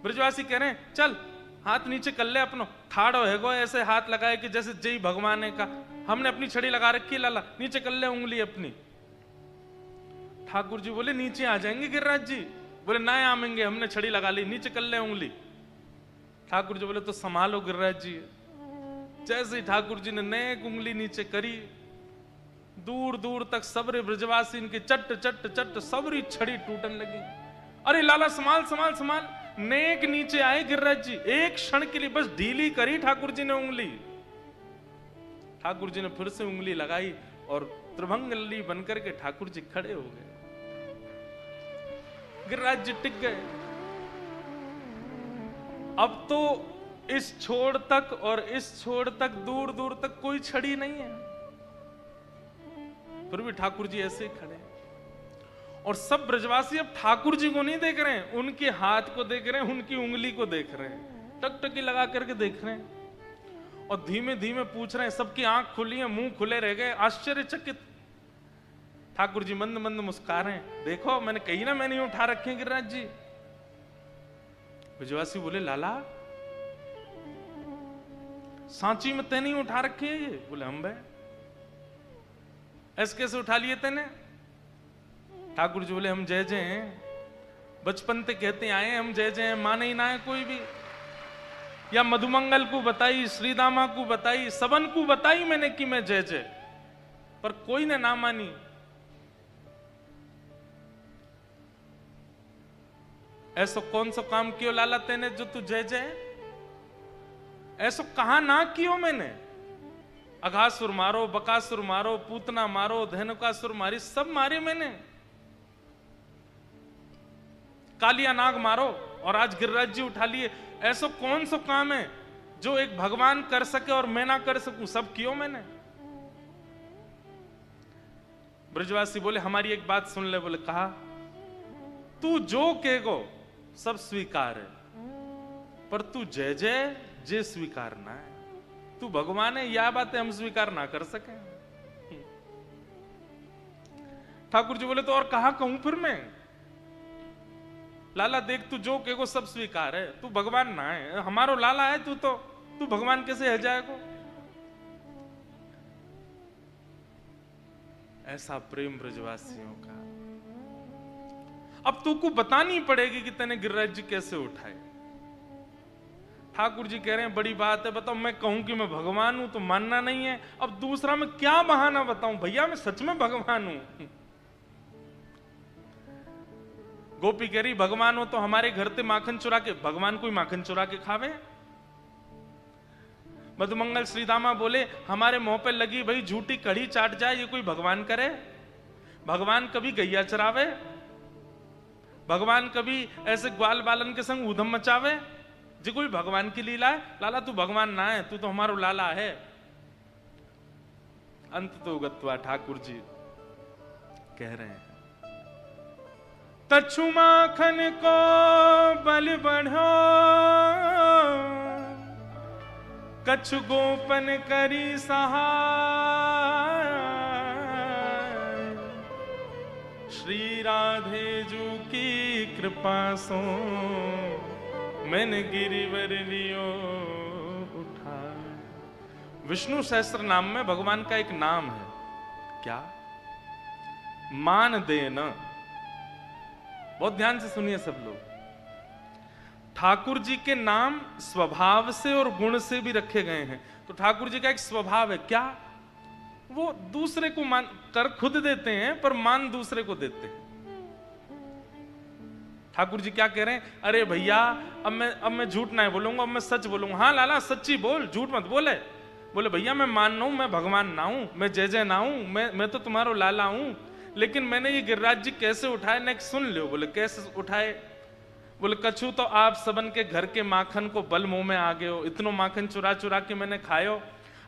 ब्रजवासी कह रहे हैं चल हाथ नीचे कर ले अपनो, ठाड़ो है गो, ऐसे हाथ लगाए कि जैसे जय भगवान का। हमने अपनी छड़ी लगा रखी लाला, नीचे कर ले उंगली अपनी। ठाकुर जी बोले नीचे आ जाएंगे गिरिराज जी। बोले ना आमेंगे, हमने छड़ी लगा ली, नीचे कर ले उंगली। ठाकुर जी बोले तो संभालो गिरिराज जी। जैसे ही ठाकुर जी ने नेक उंगली नीचे करी, दूर दूर तक सबरे ब्रजवासी इनके चट चट चट सबरी छड़ी टूटने लगी। अरे लाला संभाल संभाल संभाल। नेक नीचे आए गिरिराज जी, एक क्षण के लिए बस ढीली करी ठाकुर जी ने उंगली। ठाकुर जी ने फिर से उंगली लगाई और त्रिभंग लल्ली बनकर के ठाकुर जी खड़े हो गए। गिरिराज जी टिक गए। अब तो इस छोर तक और इस छोर तक दूर दूर तक कोई छड़ी नहीं है, फिर भी ठाकुर जी ऐसे ही खड़े। और सब ब्रजवासी अब ठाकुर जी को नहीं देख रहे हैं, उनके हाथ को देख रहे हैं, उनकी उंगली को देख रहे हैं, टकटकी लगा करके देख रहे हैं और धीमे धीमे पूछ रहे हैं। सबकी आंख खुली है, मुंह खुले रह गए, आश्चर्यचकित। ठाकुर जी मंद मंद मुस्कुरा रहे हैं। देखो मैंने कही ना, मैंने उठा रखे गिरिराज जी। ब्रजवासी बोले लाला सांची में तैने उठा रखे हैं ये? बोले हम भाई ऐसे कैसे उठा लिए तेने? ठाकुर जी बोले हम जय जय हैं, बचपन से कहते आए हम जय जय हैं, माने ही ना है कोई भी। या मधुमंगल को बताई, श्रीदामा को बताई, सबन को बताई मैंने कि मैं जय जय, पर कोई ने ना मानी। ऐसा कौन सा काम कियो लाला तेने जो तू जय जय? ऐसा कहा ना कियो मैंने? अघासुर मारो, बकासुर मारो, पूतना मारो, धेनुकासुर मारी, सब मारे मैंने। कालिया नाग मारो और आज गिरिराज जी उठा लिए। ऐसा कौन सा काम है जो एक भगवान कर सके और मैं ना कर सकूं? सब कियो मैंने। ब्रजवासी बोले हमारी एक बात सुन ले। बोले कहा तू जो कहेगो सब स्वीकार है, पर तू जय जय जे स्वीकार ना है। तू भगवान है, यह बातें हम स्वीकार ना कर सके। ठाकुर जी बोले तो और कहा कहूं फिर मैं? लाला देख तू जो कहेगो सब स्वीकार है, तू भगवान ना है, हमारो लाला है तू भगवान कैसे है जाएगो? ऐसा प्रेम ब्रजवासियों का। अब तू को बतानी पड़ेगी कि तने गिरिराज जी कैसे उठाए। ठाकुर जी कह रहे हैं बड़ी बात है, बताओ मैं कहूं कि मैं भगवान हूं तो मानना नहीं है। अब दूसरा मैं क्या बहाना बताऊं? भैया मैं सच में भगवान हूं। गोपी कह रही भगवान हो तो हमारे घर से माखन चुरा के, भगवान कोई माखन चुरा के खावे? मधुमंगल श्रीदामा बोले हमारे मुंह पे लगी भाई झूठी कड़ी चाट जाए, ये कोई भगवान करे? भगवान कभी गैया चरावे? भगवान कभी ऐसे ग्वाल बालन के संग ऊधम मचावे? जी कोई भगवान की लीला है? लाला तू भगवान ना है, तू तो हमारो लाला है। अंत तो गत्वा ठाकुर जी कह रहे हैं तछु माखन को बल बढ़ो, कछु गोपन करी सहाय। श्री राधे जू की कृपा सो मैंने गिरिवर लियो उठा। विष्णु सहस्त्र नाम में भगवान का एक नाम है, क्या? मान देना। बहुत ध्यान से सुनिए सब लोग। ठाकुर जी के नाम स्वभाव से और गुण से भी रखे गए हैं। तो ठाकुर जी का एक स्वभाव है, क्या? वो दूसरे को मान कर खुद देते हैं, पर मान दूसरे को देते हैं। ठाकुर जी क्या कह रहे हैं? अरे भैया अब मैं झूठ नहीं बोलूंगा, अब मैं सच बोलूंगा। हाँ लाला सच्ची बोल, झूठ मत बोले। बोले भैया मैं मान रहा हूं, मैं भगवान ना हूं, मैं जय जय ना हूं, मैं तो तुम्हारा लाला हूं, लेकिन मैंने ये गिरिराज जी कैसे उठाए ना सुन लो। बोले कैसे उठाए? बोले कछु तो आप सबन के घर के माखन को बल मुंह में आ गए हो, इतनो माखन चुरा चुरा के मैंने खायो।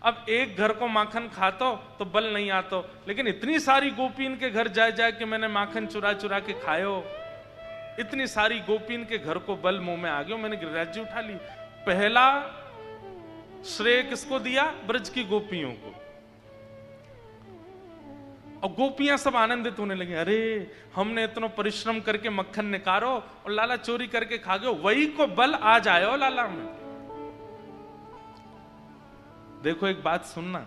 अब एक घर को माखन खातो तो बल नहीं आतो, लेकिन इतनी सारी गोपीन के घर जाए जाए के मैंने माखन चुरा चुरा के खायो, इतनी सारी गोपीन के घर को बल मुंह में आ गयो, मैंने गिरिराज जी उठा ली। पहला श्रेय किसको दिया? ब्रज की गोपियों को। और गोपियां सब आनंदित होने लगी, अरे हमने इतना परिश्रम करके मक्खन निकालो और लाला चोरी करके खा गयो, वही को बल आ जाए लाला में। देखो एक बात सुनना,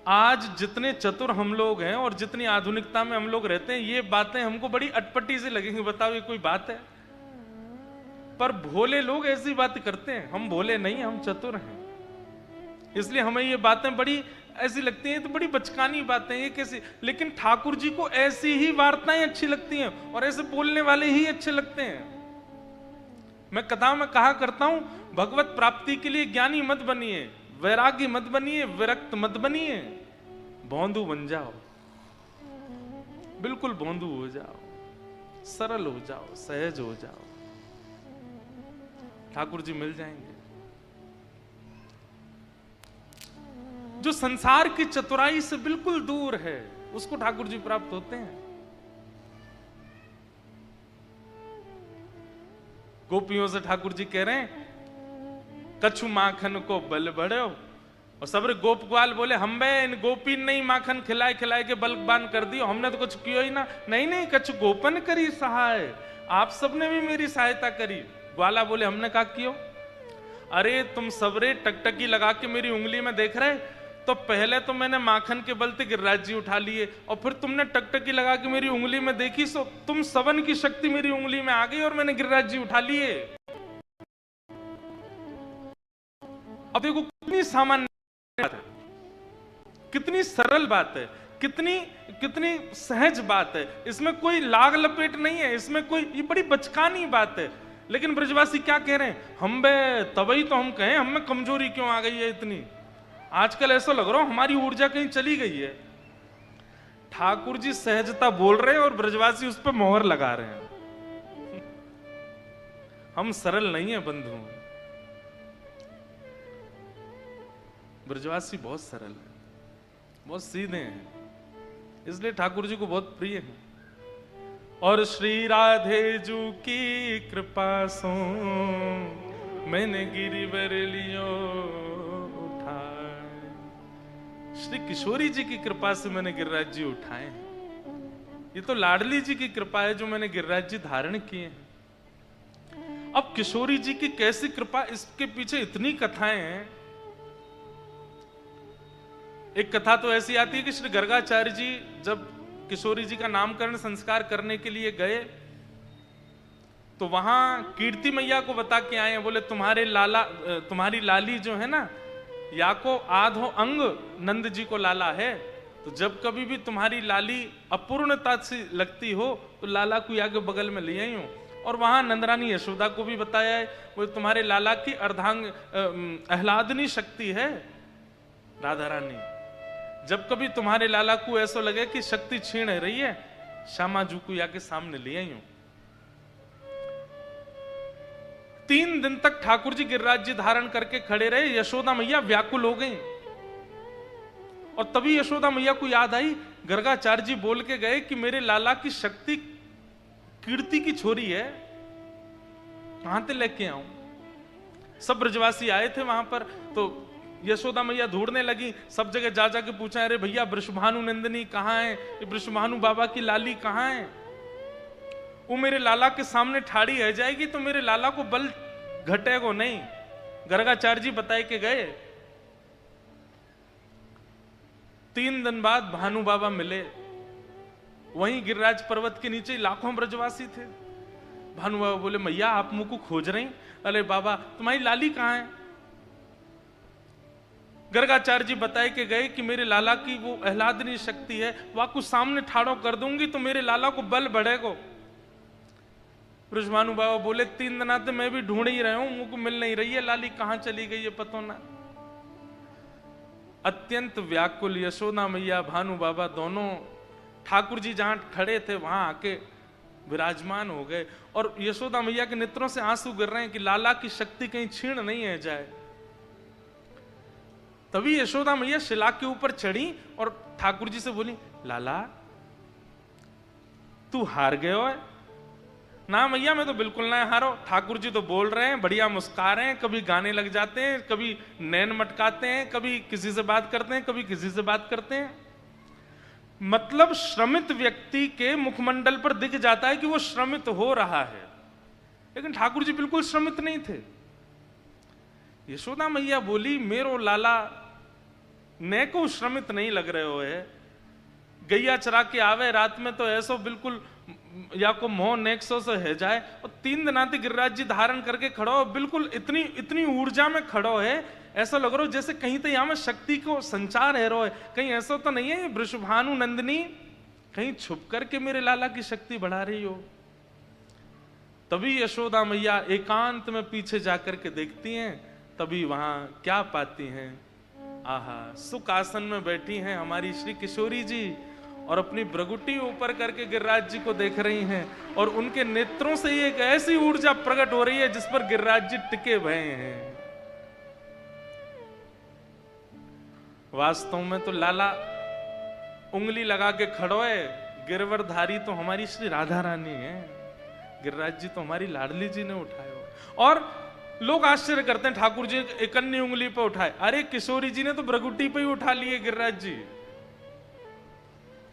आज जितने चतुर हम लोग हैं और जितनी आधुनिकता में हम लोग रहते हैं, ये बातें हमको बड़ी अटपटी से लगेंगी। बताओ ये कोई बात है? पर भोले लोग ऐसी बात करते हैं। हम भोले नहीं, हम चतुर हैं, इसलिए हमें ये बातें बड़ी ऐसी लगती हैं, तो बड़ी बचकानी बातें ये कैसी, लेकिन ठाकुर जी को ऐसी ही वार्ताएं अच्छी लगती हैं और ऐसे बोलने वाले ही अच्छे लगते हैं। मैं कथा में कहा करता हूं, भगवत प्राप्ति के लिए ज्ञानी मत बनिए, वैरागी मत बनिए, विरक्त मत बनिए, भोंदू बन जाओ, बिल्कुल भोंदू हो जाओ, सरल हो जाओ, सहज हो जाओ, ठाकुर जी मिल जाएंगे। जो संसार की चतुराई से बिल्कुल दूर है, उसको ठाकुर जी प्राप्त होते हैं। गोपियों से ठाकुर जी कह रहे हैं, कछु माखन को बल बढ़ो, और सबरे गोप ग्वाल बोले, हम बे इन गोपी नहीं माखन खिलाए खिलाए के बलबान कर दियो, हमने तो कुछ किया ही ना। नहीं नहीं, कछु गोपन करी सहाय, आप सबने भी मेरी सहायता करी। ग्वाला बोले, हमने कहा क्यों? अरे तुम सबरे टकटकी लगा के मेरी उंगली में देख रहे, तो पहले तो मैंने माखन के बल से गिरिराज जी उठा लिए, और फिर तुमने टकटकी लगा के मेरी उंगली में देखी, सो तुम सबन की शक्ति मेरी उंगली में आ गई और मैंने गिरिराज जी उठा लिए। अब देखो कितनी सामान्य बात है, कितनी सरल बात है, कितनी कितनी सहज बात है, इसमें कोई लाग लपेट नहीं है, इसमें कोई, ये बड़ी बचकानी बात है। लेकिन ब्रजवासी क्या कह रहे हैं, हम बे तभी तो हम कहें, हम में कमजोरी क्यों आ गई है इतनी, आजकल ऐसा लग रहा हो हमारी ऊर्जा कहीं चली गई है। ठाकुर जी सहजता बोल रहे हैं और ब्रजवासी उस पर मोहर लगा रहे हैं। हम सरल नहीं है बंधु, ब्रजवासी बहुत सरल है, बहुत सीधे हैं, इसलिए ठाकुर जी को बहुत प्रिय है। और श्री राधे जू की कृपा सो मैंने गिरिवर लियो उठाए, श्री किशोरी जी की कृपा से मैंने गिरिराज जी उठाए हैं। ये तो लाडली जी की कृपा है जो मैंने गिरिराज जी धारण किए हैं। अब किशोरी जी की कैसी कृपा, इसके पीछे इतनी कथाएं हैं। एक कथा तो ऐसी आती है कि श्री गर्गाचार्य जी जब किशोरी जी का नामकरण संस्कार करने के लिए गए, तो वहां कीर्ति मैया को बता के आए हैं, बोले तुम्हारी लाली जो है ना, या को आधो अंग नंद जी को लाला है, तो जब कभी भी तुम्हारी लाली अपूर्णता से लगती हो तो लाला को आगे बगल में ले आई हूं। और वहां नंदरानी यशोदा को भी बताया है, वो तुम्हारे लाला की अर्धांग आह्लादनी शक्ति है राधा रानी, जब कभी तुम्हारे लाला को ऐसा लगे कि शक्ति छीन रही है, श्यामा जू को आके सामने ले आई हूं। 3 दिन तक ठाकुर जी गिरिराज जी धारण करके खड़े रहे, यशोदा मैया व्याकुल हो गई, और तभी यशोदा मैया को याद आई, गर्गाचार्य जी बोल के गए कि मेरे लाला की शक्ति कीर्ति की छोरी है, कहां से लेके आऊं। सब ब्रजवासी आए थे वहां पर, तो यशोदा मैया ढूंढने लगी, सब जगह जा जाके पूछा, अरे भैया वृषभानु नंदिनी कहाँ है, वृषभानु बाबा की लाली कहाँ है। वो मेरे लाला के सामने ठाड़ी रह जाएगी तो मेरे लाला को बल घटेगा नहीं। गर्गाचार्य जी बताए के गए। 3 दिन बाद भानु बाबा मिले, वहीं गिरिराज पर्वत के नीचे लाखों ब्रजवासी थे। भानु बाबा बोले, मैया आप मुझको खोज रही? अरे बाबा तुम्हारी लाली कहाँ है? गर्गाचार्य जी बताए के गए कि मेरे लाला की वो आह्लादनी शक्ति है, वह कुछ सामने ठाड़ो कर दूंगी तो मेरे लाला को बल बढ़ेगा। ब्रजभानु बाबा बोले, 3 दिन से मैं भी ढूंढ ही रहा हूं, मुझको मिल नहीं रही है, लाली कहां चली गई है पतो ना। अत्यंत व्याकुल यशोदा मैया भानु बाबा दोनों ठाकुर जी जहां खड़े थे वहां आके विराजमान हो गए, और यशोदा मैया के नेत्रों से आंसू गिर रहे हैं कि लाला की शक्ति कहीं छीण नहीं है जाए। तभी यशोदा मैया शिला के ऊपर चढ़ी और ठाकुर जी से बोली, लाला तू हार गए हो? ना मैया मैं तो बिल्कुल ना हारो, ठाकुर जी तो बोल रहे हैं, बढ़िया मुस्कुरा रहे हैं, कभी गाने लग जाते हैं, कभी नैन मटकाते हैं, कभी किसी से बात करते हैं, कभी किसी से बात करते हैं। मतलब श्रमित व्यक्ति के मुखमंडल पर दिख जाता है कि वो श्रमित हो रहा है, लेकिन ठाकुर जी बिल्कुल श्रमित नहीं थे। यशोदा मैया बोली, मेरो लाला ने को श्रमित नहीं लग रहे हो है, गैया चरा के आवे रात में तो ऐसो बिल्कुल या को मोह नेक्सो से है जाए, और 3 दिनाती गिरिराज जी धारण करके खड़ो हो, बिल्कुल इतनी इतनी ऊर्जा में खड़ो है, ऐसा लग रहा हो जैसे कहीं तो यहाँ में शक्ति को संचार है रो है, कहीं ऐसा तो नहीं है वृषभानु नंदिनी कहीं छुप करके मेरे लाला की शक्ति बढ़ा रही हो। तभी यशोदा मैया एकांत में पीछे जाकर के देखती हैं, तभी वहां क्या पाती हैं, आहा, सुख आसन में बैठी हैं हमारी श्री किशोरी जी और अपनी भ्रगुटी ऊपर करके गिरिराज जी को देख रही हैं, और उनके नेत्रों से एक ऐसी ऊर्जा प्रकट हो रही है जिस पर गिरिराज जी टिके भय हैं। वास्तव में तो लाला उंगली लगा के खड़ो है, गिरवरधारी तो हमारी श्री राधा रानी है, गिरिराज जी तो हमारी लाडली जी ने उठाया। और लोग आश्चर्य करते हैं, ठाकुर जी एक अन्य उंगली पे उठाए, अरे किशोरी जी ने तो भ्रगुटी पे ही उठा लिए गिरिराज जी।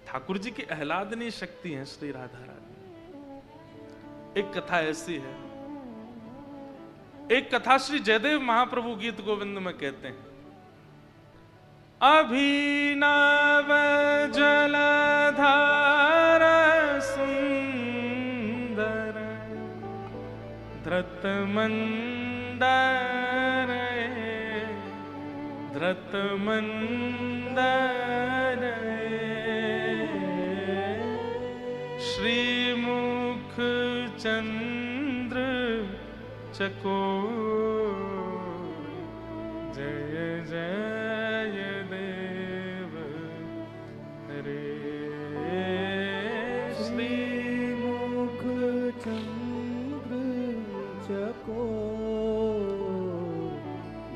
ठाकुर जी की आह्लादनीय शक्ति है श्री राधा रानी। एक कथा ऐसी है, एक कथा श्री जयदेव महाप्रभु गीत गोविंद में कहते हैं, अभिनव जलधार सुंदर धृत मंदर धृत मंदर श्रीमुख चंद्र चकोर जय जय देव हरे। श्रीमुख चंद्र चकोर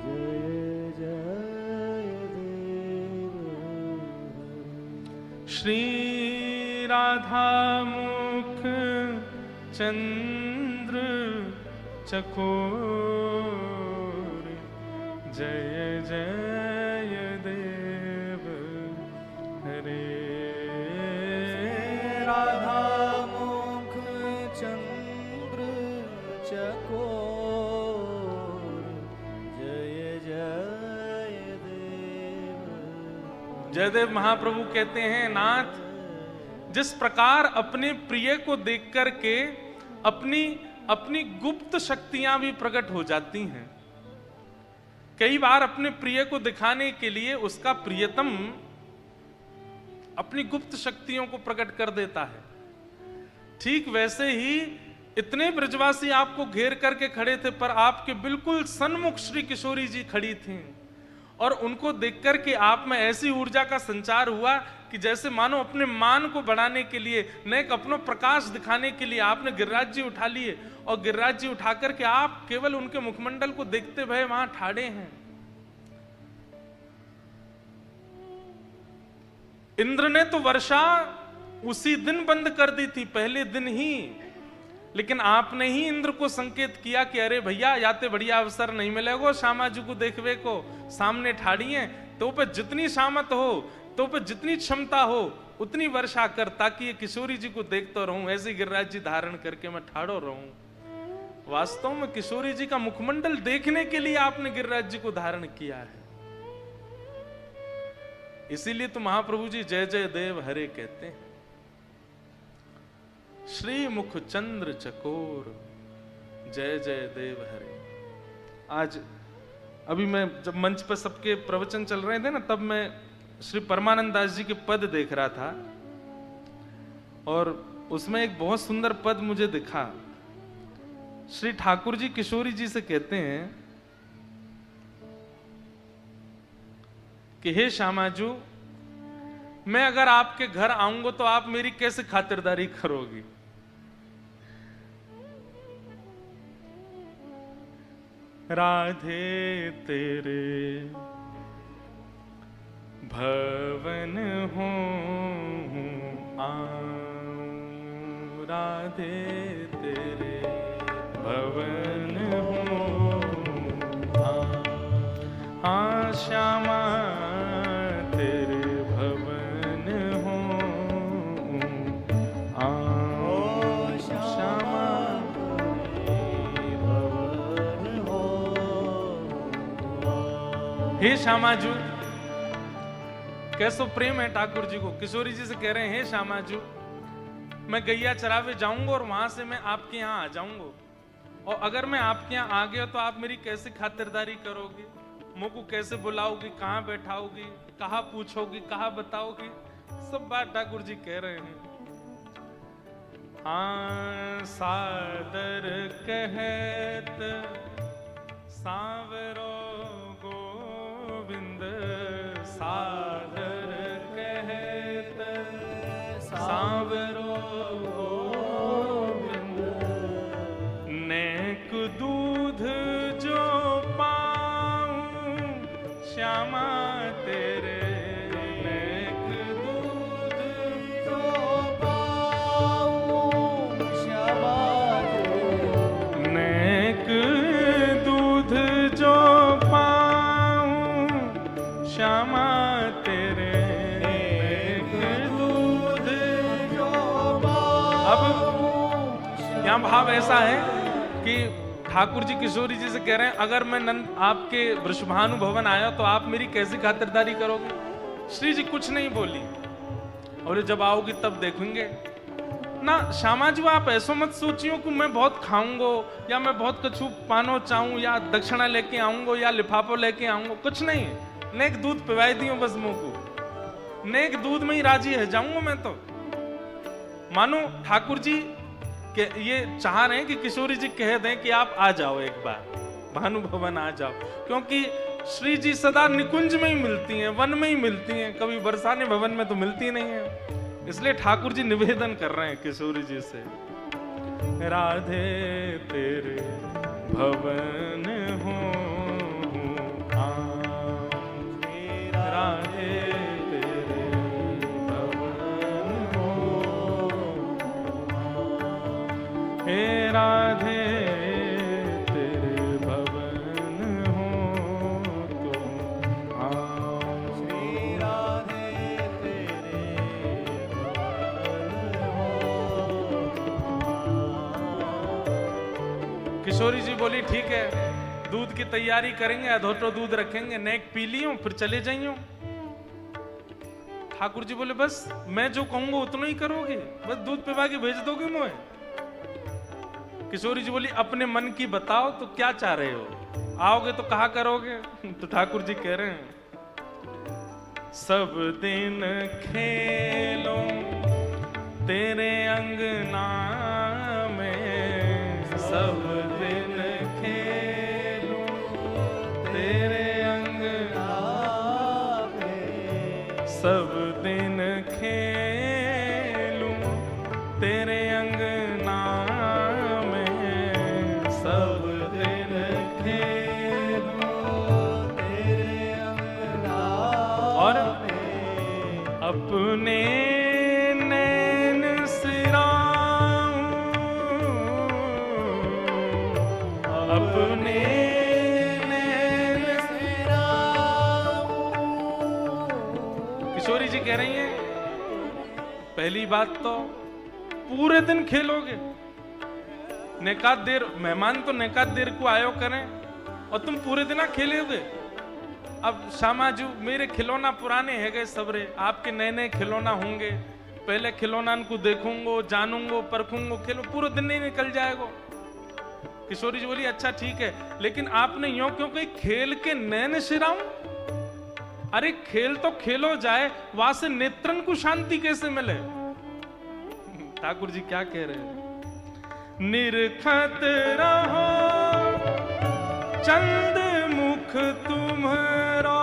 जय जय देव हरे। श्री राधा मुख चंद्र चकोर जय जय देव हरे। राधा मुख चंद्र चकोर जय जय देव। जयदेव महाप्रभु कहते हैं, नाथ, जिस प्रकार अपने प्रिय को देख करके अपनी गुप्त शक्तियां भी प्रकट हो जाती हैं, कई बार अपने प्रिय को दिखाने के लिए उसका प्रियतम अपनी गुप्त शक्तियों को प्रकट कर देता है, ठीक वैसे ही इतने ब्रजवासी आपको घेर करके खड़े थे, पर आपके बिल्कुल सन्मुख श्री किशोरी जी खड़ी थीं, और उनको देख करके आप में ऐसी ऊर्जा का संचार हुआ कि जैसे मानो अपने मान को बढ़ाने के लिए, न एक अपना प्रकाश दिखाने के लिए आपने गिरिराज जी उठा लिए, और गिरिराज जी उठा करके आप केवल उनके मुखमंडल को देखते हुए वहां ठाड़े हैं। इंद्र ने तो वर्षा उसी दिन बंद कर दी थी, पहले दिन ही, लेकिन आपने ही इंद्र को संकेत किया कि अरे भैया, याते बढ़िया अवसर नहीं मिलेगा श्यामा जी को देखवे को, सामने ठाड़ी है, तो पे जितनी सामत हो, तो पे जितनी क्षमता हो उतनी वर्षा कर, ताकि ये किशोरी जी को देखता रहूं, ऐसे गिरिराज जी धारण करके मैं ठाड़ो रहूं। वास्तव में किशोरी जी का मुखमंडल देखने के लिए आपने गिरिराज जी को धारण किया है। इसीलिए तो महाप्रभु जी जय जय देव हरे कहते हैं। श्री मुख चंद्र चकोर जय जय देव हरे। आज अभी मैं जब मंच पर सबके प्रवचन चल रहे थे ना, तब मैं श्री परमानंद दास जी के पद देख रहा था, और उसमें एक बहुत सुंदर पद मुझे दिखा। श्री ठाकुर जी किशोरी जी से कहते हैं कि हे श्यामाजू, मैं अगर आपके घर आऊंगा तो आप मेरी कैसे खातिरदारी करोगी? राधे तेरे भवन हो आऊं, राधे तेरे भवन हो हाँ, श्यामा तेरे भवन हो आऊं, श्यामा भवन हो। हे श्यामाजू, कैसो प्रेम है ठाकुर जी को। किशोरी जी से कह रहे हैं, हे श्यामाजू, मैं गैया चरावे जाऊंगा और वहां से मैं आपके यहाँ आ जाऊंगा, और अगर मैं आपके यहाँ आ गया तो आप मेरी कैसे खातिरदारी करोगे, मुझको कैसे बुलाओगी, कहाँ बैठाओगी, कहाँ पूछोगी, कहाँ बताओगी? सब बात ठाकुर जी कह रहे हैं। हाँ सादर कहत सांवरो गोविंद, सादर कहत सांवरो गोविंद, नेक दूध जो पाऊं श्यामा तेरे, नेक दूध जो पाऊं श्यामा तेरे, नेक दूध जो पाऊं श्यामा तेरे, नेक दूध जो पाऊं। अब यहाँ भाव ऐसा है कि ठाकुर जी किशोरी जी से कह रहे हैं, अगर मैं नंद आपके वृषभानु भवन आया तो आप मेरी कैसी खातिरदारी करोगे? श्री जी कुछ नहीं बोली, और जब आओगी तब देखेंगे ना। श्यामा जी आप ऐसा मत सोचियो कि मैं बहुत खाऊंगा या मैं बहुत कछु पानो चाहूं या दक्षिणा लेके आऊंगा या लिफाफो लेके आऊंगा, कुछ नहीं। नेक दूध पिवाई दियो बस मुंह को, नेक दूध में ही राजी है जाऊंगा मैं तो। मानो ठाकुर जी कि ये चाह रहे हैं कि किशोरी जी कह दें कि आप आ जाओ एक बार, भानु भवन आ जाओ, क्योंकि श्री जी सदा निकुंज में ही मिलती हैं, वन में ही मिलती हैं, कभी बरसाने भवन में तो मिलती नहीं है। इसलिए ठाकुर जी निवेदन कर रहे हैं किशोरी जी से, राधे तेरे भवन हो राधे तेरे भवन हो, हे राधे तेरे भवन हो तो श्री राधे तेरे भवन हो। किशोरी जी बोली ठीक है, दूध की तैयारी करेंगे, अधोटो दूध रखेंगे, नेक पी लियो फिर चले जाइयो। ठाकुर जी बोले बस मैं जो कहूंगा उतना ही करोगे, बस दूध पिवा के भेज दोगे मुझे? किशोरी जी बोली अपने मन की बताओ तो क्या चाह रहे हो, आओगे तो कहा करोगे? तो ठाकुर जी कह रहे हैं, सब दिन खेलो तेरे अंगना में, सब दिन खेलो तेरे अंगना में, सब दिन खेलूं तेरे अंगना में, सब दिन खेलूं तेरे अंगना और में, अपने नैन सिराऊं, अपने नैन सिराऊं। किशोरी जी कह रही हैं पहली बात तो पूरे दिन खेलोगे, नेकात देर मेहमान तो नेकात देर को आयो करें और तुम पूरे दिन खेलोगे। अब श्यामा जी मेरे खिलौना पुराने है गए सबरे, आपके नए नए खिलौना होंगे, पहले खिलौना को देखूंगो जानूंगो परखूंगो, खेलो पूरा दिन नहीं निकल जाएगा। किशोरी जी बोली अच्छा ठीक है, लेकिन आपने यूं क्यों कही खेल के नैन सिराऊं? अरे खेल तो खेलो जाए, वहां से नेत्रन को शांति कैसे मिले? ठाकुर जी क्या कह रहे हैं, निरखत रहो चंद मुख तुम्हारा,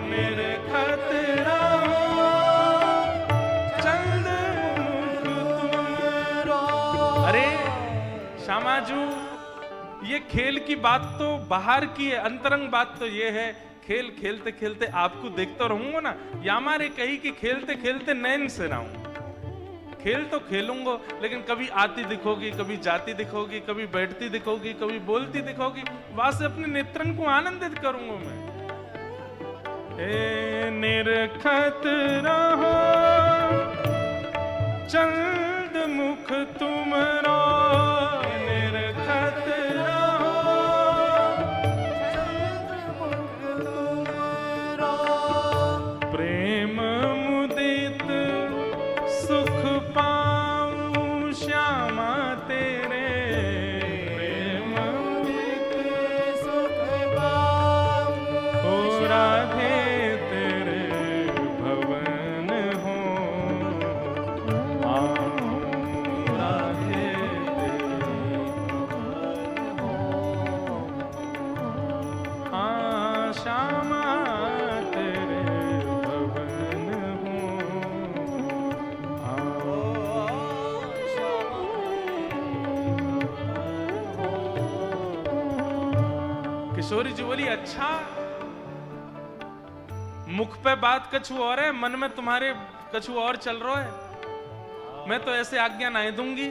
निरखत रहो चंद मुख तुम्हारा। अरे श्यामाजू ये खेल की बात तो बाहर की है, अंतरंग बात तो ये है, खेल खेलते खेलते आपको देखता रहूंगा ना, या हमारे कही कि खेलते खेलते नैन से रहूं। खेल तो खेलूंगा, लेकिन कभी आती दिखोगी, कभी जाती दिखोगी, कभी बैठती दिखोगी, कभी बोलती दिखोगी, वहां से अपने नेत्रन को आनंदित करूंगा मैं। ए निरखत रहो चंद मुख तुम्हारा, निरखत रहो चंद मुख तुम्हारा, प्रेम मुदित सुख पा किशोरी जी बोली, अच्छा मुख पे बात कछु और है, मन में तुम्हारे कछु और चल रहा है। मैं तो ऐसे आज्ञा नहीं दूंगी।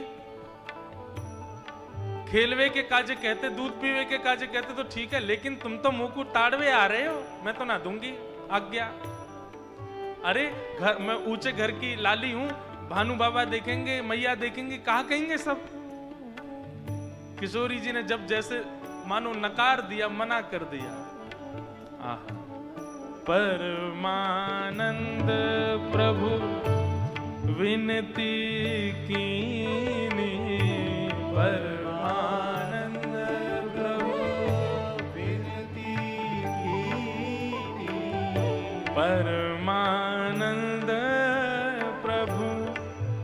खेलवे के काजे कहते, दूध पीवे के काजे कहते तो ठीक है, लेकिन तुम तो मुंह को ताड़वे आ रहे हो, मैं तो ना दूंगी आज्ञा। अरे घर, मैं ऊंचे घर की लाली हूं, भानु बाबा देखेंगे, मैया देखेंगे, कहा कहेंगे सब। किशोरी जी ने जब जैसे मानो नकार दिया, मना कर दिया। आहा, परमानंद प्रभु विनती कीनी, परमानंद प्रभु विनती कीनी, परमानंद प्रभु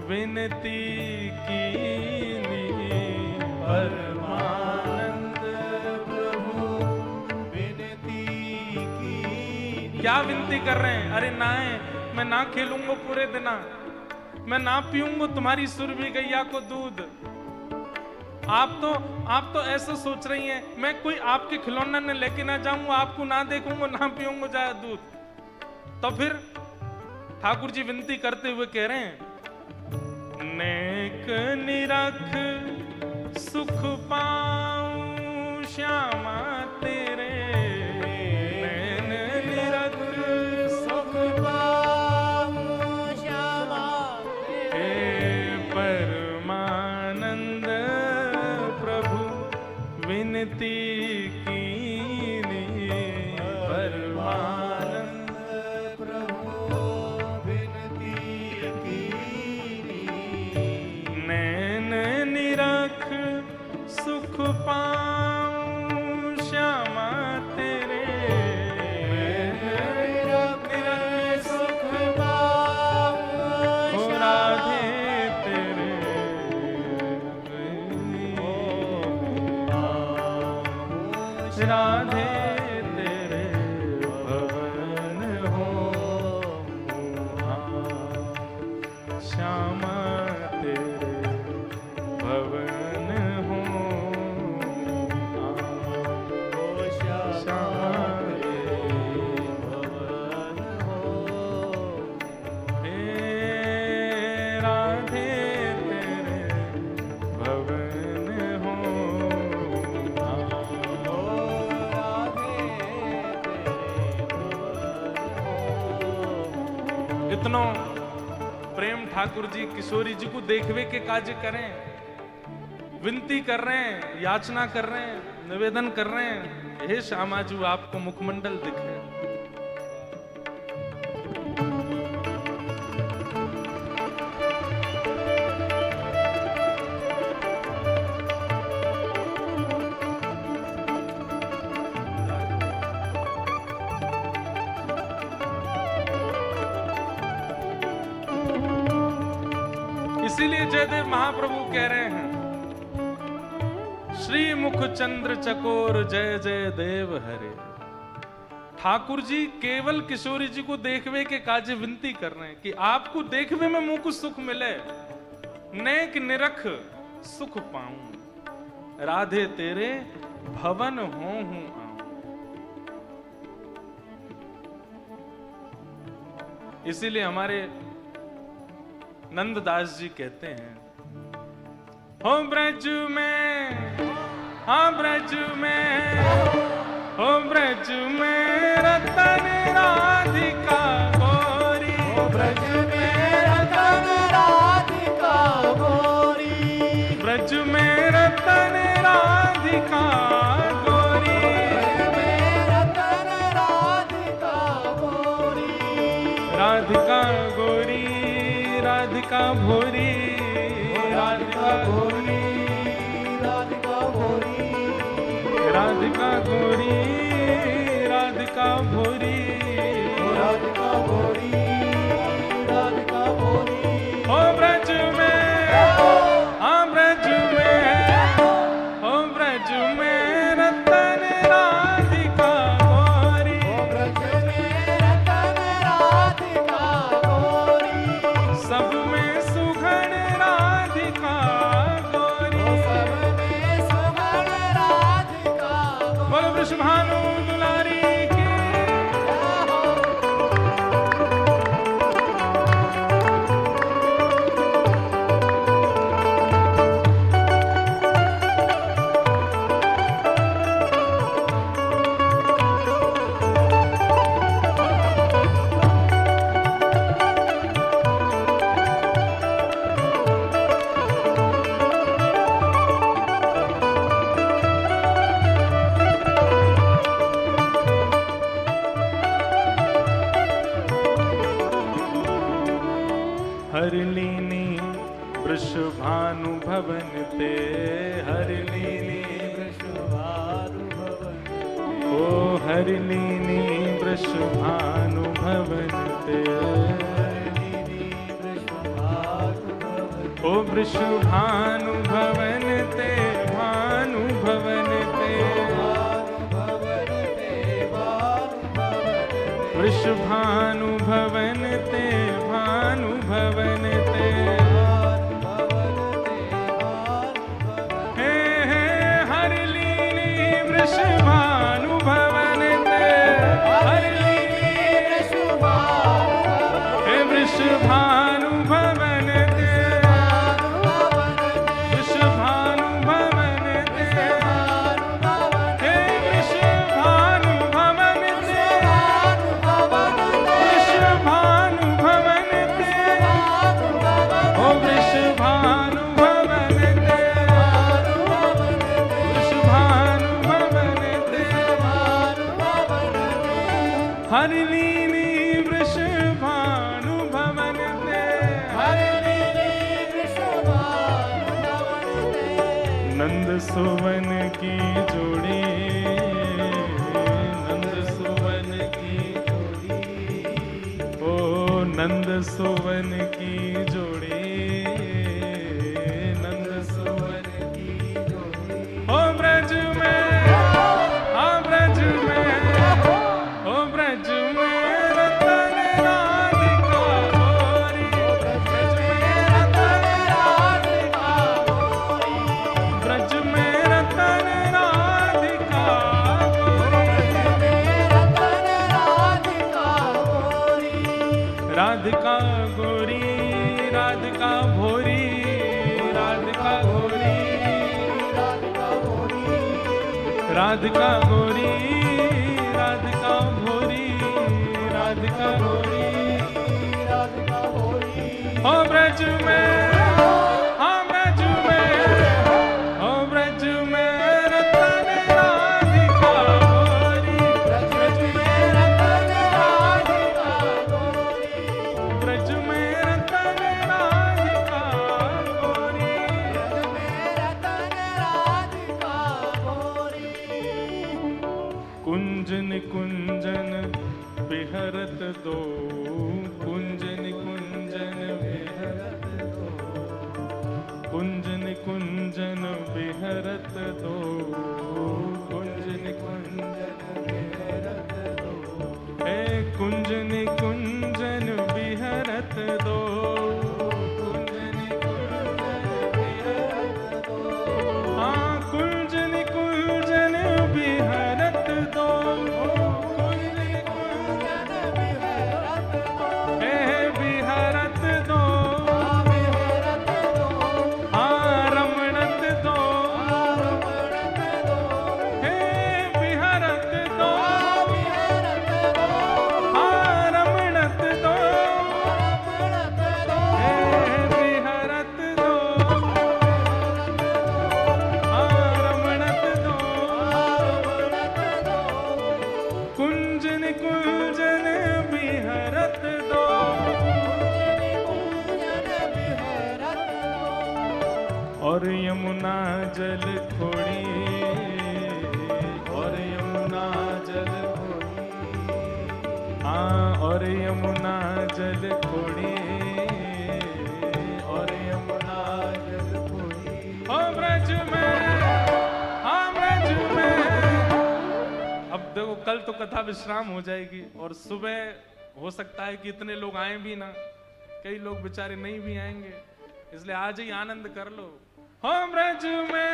विनती कीनी, परमानंद प्रभु विनती कीनी। क्या विनती कर रहे हैं? अरे ना है, मैं ना खेलूंगा पूरे दिन, मैं ना पीऊंगा तुम्हारी सुरभि गैया को दूध। आप तो ऐसा सोच रही हैं, मैं कोई आपके खिलौना ने लेके ना जाऊंगा, आपको ना देखूंगा, ना पीऊंगा जाए दूध। तो फिर ठाकुर जी विनती करते हुए कह रहे हैं, नेक निरख सुख पाऊं श्यामा तेरे, नैन निरख सुख पाऊं श्यामा हे परमानंद प्रभु विनती कीनी, परमानंद प्रभु विनती कीनी। नैन निरख सुख पाऊं श्यामा तेरे, निरख सुख पाऊं हो राधे तेरे, राधे तेरे भवन हो, श्यामा तेरे भवन हो, श्यामा तेरे भवन हो। हे राधे तेरे भवन हो। इतनो प्रेम ठाकुर जी किशोरी जी को देखवे के काज करें, विनती कर रहे हैं, याचना कर रहे हैं, निवेदन कर रहे हैं, हे श्यामाजू आपको मुखमंडल दिखे। इसीलिए जयदेव महाप्रभु कह रहे हैं, श्री मुख चंद्र चकोर जय जय देव हरे। ठाकुर जी केवल किशोरी जी को देखवे के काजे विनती कर रहे हैं कि आपको देखवे में मुंह को सुख मिले, नेक निरख सुख पाऊं, राधे तेरे भवन हो हूं आऊं। इसीलिए हमारे नंददास जी कहते हैं, हो ब्रज में, हाँ ब्रज में, हो ब्रज में रतन राधिका गोरी, ब्रज में रतन राधिका गोरी, ब्रज में रतन राधिका गोरी, ब्रज में रतन राधिका गोरी, राधिका गोरी, राधिका भोरी, राधिका गोरी, राधिका गोरी, राधिका गोरी, राधिका भोरी, राधिका गोरी, राधिका गोरी। हो ब्रज में, हाँ ब्रज में, हो ब्रज में रतन राधिका गोरी, ब्रज में रतन राधिका गोरी, सब में सुघड़ राधिका गोरी, सब में सुगण राधिका गोरी। बोलो वृषभान हरिणीनी वृषभानुभवनते ओ वृषभानुभवनते भानुभवनते वृषभानुभवनते भानुभवनते हे हे हरिलीली वृषभानुभवनते हरिलीली हे वृषभानुभवनते वृषभानुभवनते हे वृषभानुभवनते वृषभानुभवनते ओ वृषभानुभवनते वृषभानुभवनते हरिलीली वृषभानुभवनते नंद सुवन की जोड़ी नंद सुवन की जोड़ी ओ नंद सुवन की जोड़ी नंद सुवन की जोड़ी ओ ब्रज में हाँ ब्रज में ओ ब्रज में रतन राधिका गोरी ब्रज में रतन राधिका ब्रज में रतन राधिका राधिका गोरी राधिका भोरी राधिका गोरी राधिका गोरी राधिका भोरी राधिका गोरी ओ ब्रज में हाँ ब्रज में ओ ब्रज में रतन राधिका गोरी ब्रज में रतन राधिका ब्रज में रतन राधिका गोरी कुंजन कुंजन बिहरत दो कुंजन कुंजन बिहरत दो कुंजन कुंजन बिहरत दो कुंजन कुंजन बिहरत दो हे कुंजन कुंजन बिहरत दो कुंजन कुंजन बिहरत दो हाँ कुंजन कुंजन बिहरत दो कुंजन कुंजन बिहरत दो हे बिहरत दो हाँ रमणत दो हे बिहरत दो हाँ रमणत दो हे बिहरत दो हाँ रमणत दो कुंजन कुंजन बिहरत दो और यमुना जल खोड़ी और यमुना जल खोड़ी हाँ और यमुना जल खोड़ी और यमुना जल खोड़ी ओ ब्रज में हाँ ब्रज में अब देखो कल तो कथा विश्राम हो जाएगी और सुबह हो सकता है कि इतने लोग आए भी ना कई लोग बेचारे नहीं भी आएंगे इसलिए आज ही आनंद कर लो हो ब्रज में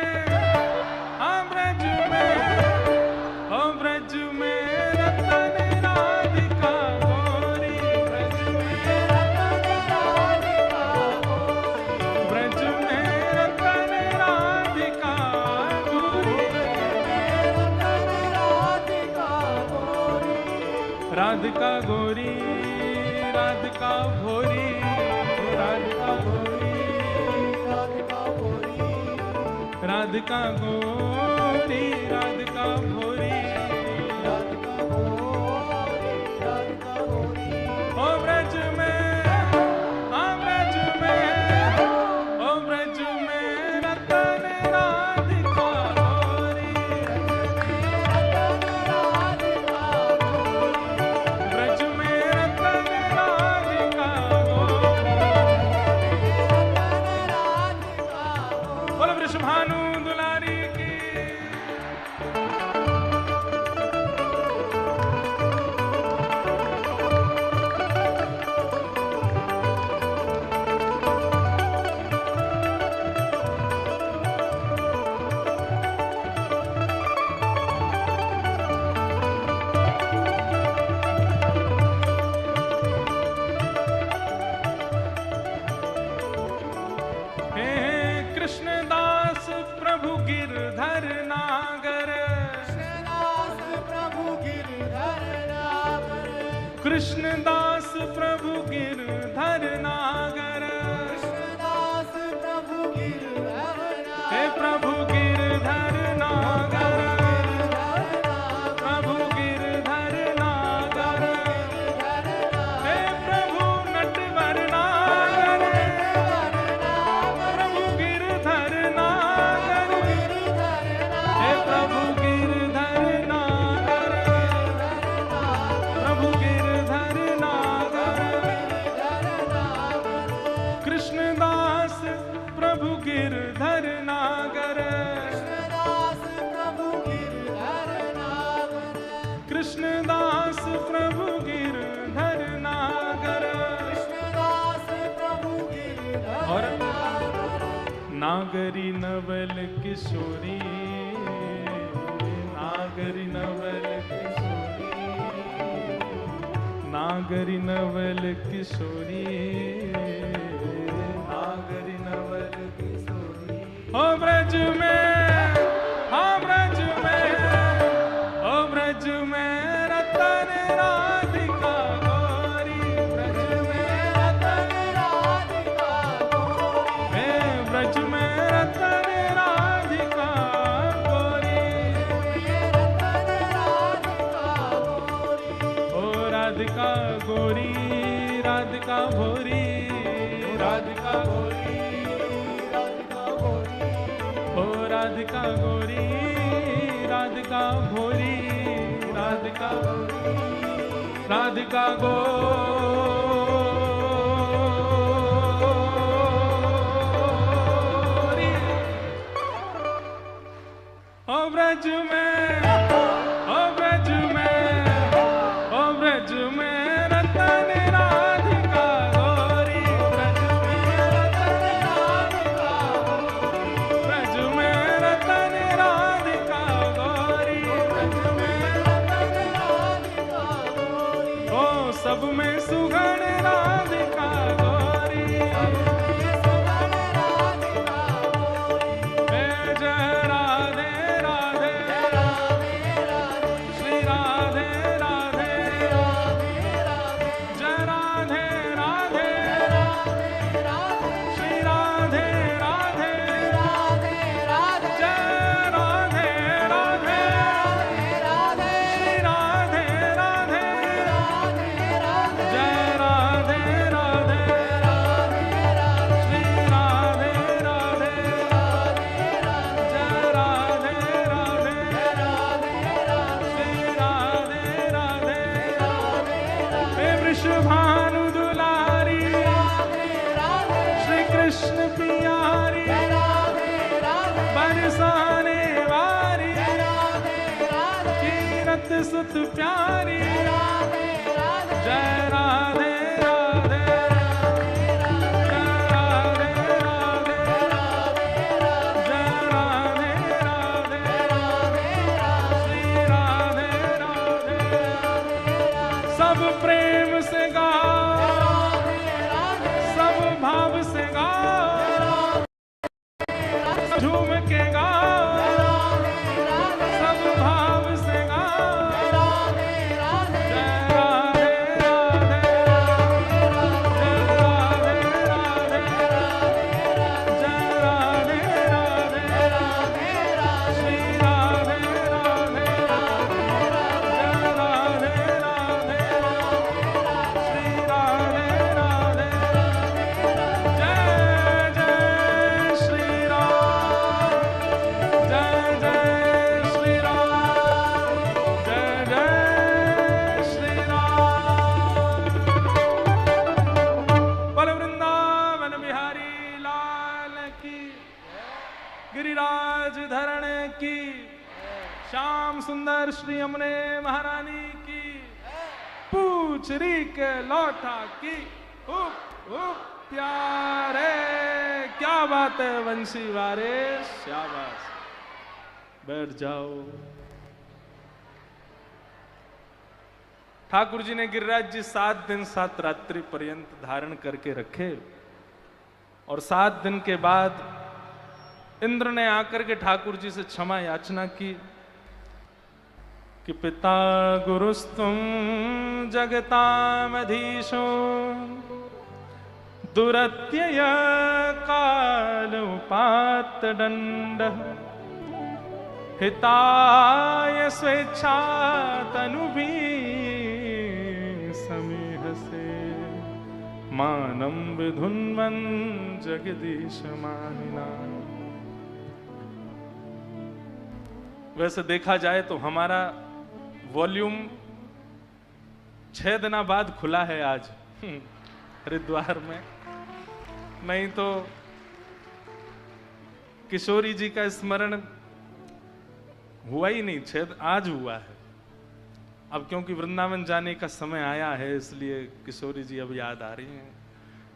हाँ ब्रज में हो ब्रज में रतन राधिका गोरी ब्रज में रतन राधिका ब्रज में रतन राधिका गोरी राधिका गोरी राधिका भोरी राधिका गोरी राधिका गोरी राधिका भोरी ओ ब्रज में हाँ ब्रज में ओ ब्रज में रतन राधिका गोरी कृष्णदास प्रभु गिरधर नागर, कृष्णदास प्रभु गिरधर हे प्रभु गिरधर नागर, प्रभु गिरधर नागर, हे प्रभु नटवर नागर, प्रभु गिरधर नागर, हे प्रभु गिरधर नागर, प्रभु गिरधर नागर, कृष्णदास प्रभु गिरधर नागर, कृष्णदास प्रभु गिरधर कृष्णदास प्रभु गिरधर नागर, नागर, कृष्णदास प्रभु गिरधर और नागरी नवल किशोरी, नागरी नवल किशोरी, नागरी नवल किशोरी, नागरी नवल किशोरी। ओ ब्रज में, हाँ ब्रज में, ओ ब्रज में रतन राधिका गौरी, ब्रज में रतन राधिका गौरी, हे ब्रज में रतन राधिका गौरी, रतन राधिका गौरी, ओ राधिका गौरी, राधिका भोरी, राधिका भोरी, राधिका गौरी, ओ राधिका गौरी, राधिका भोरी, राधिका राधिका गौरी। ओ ब्रज में, ओ ब्रज में, ओ ब्रज में रतन राधिका गौरी, ब्रज में रतन राधिका गौरी, ब्रज में रतन राधिका गौरी, ब्रज में रतन राधिका गौरी, ओ सब में सुगण राधिका गौरी, सुगण राधिका गौरी, हे जय राधे राधे, राधे राधे, श्री राधे राधे, राधे राधे, जय राधे राधे, राधे राधे, श्री राधे राधे, राधे राधे, जय राधे राधे, राधे श्री राधे राधे, राधे राधे, जय राधे राधे, श्री राधे राधे, जय राधे राधे, श्री राधे राधे, हे वृषभानु दुलारी, श्री कृष्ण प्यारी, बरसाने वारी, कीरत सुत प्यारी, जय राधे राधे, जय राधे राधे, जय राधे राधे, श्री राधे राधे, सब प्रेम से गाओ, सब भाव से गाओ, झूम के गाओ, सब भाव से गाओ, जय राधे राधे, जय राधे राधे, जय राधे राधे, श्री राधे राधे, जय राधे राधे, श्री राधे राधे, जय जय श्री राम, जय जय श्री राम, जय जय श्री राम। बोल वृंदावन बिहारी लाल की, गिरिराज धरण की, श्याम सुंदर श्री यमुने महारानी की, पूछ री के लौटा की, उप उप प्यारे, क्या बात है वंशी वारे, शाबाश, बैठ जाओ। ठाकुर जी ने गिरिराज जी 7 दिन 7 रात्रि पर्यंत धारण करके रखे और 7 दिन के बाद इंद्र ने आकर के ठाकुर जी से क्षमा याचना की। कि पिता गुरुस्तुम जगतामधीशो दुरत्यय काल उपात्त दंडः हिताय स्वेच्छा तनुभी समीहसे मानं विधुन्वन् जगदीश मानिना। वैसे देखा जाए तो हमारा वॉल्यूम 6 दिना बाद खुला है आज हरिद्वार में, नहीं तो किशोरी जी का स्मरण हुआ ही नहीं, 6 आज हुआ है। अब क्योंकि वृंदावन जाने का समय आया है इसलिए किशोरी जी अब याद आ रही हैं।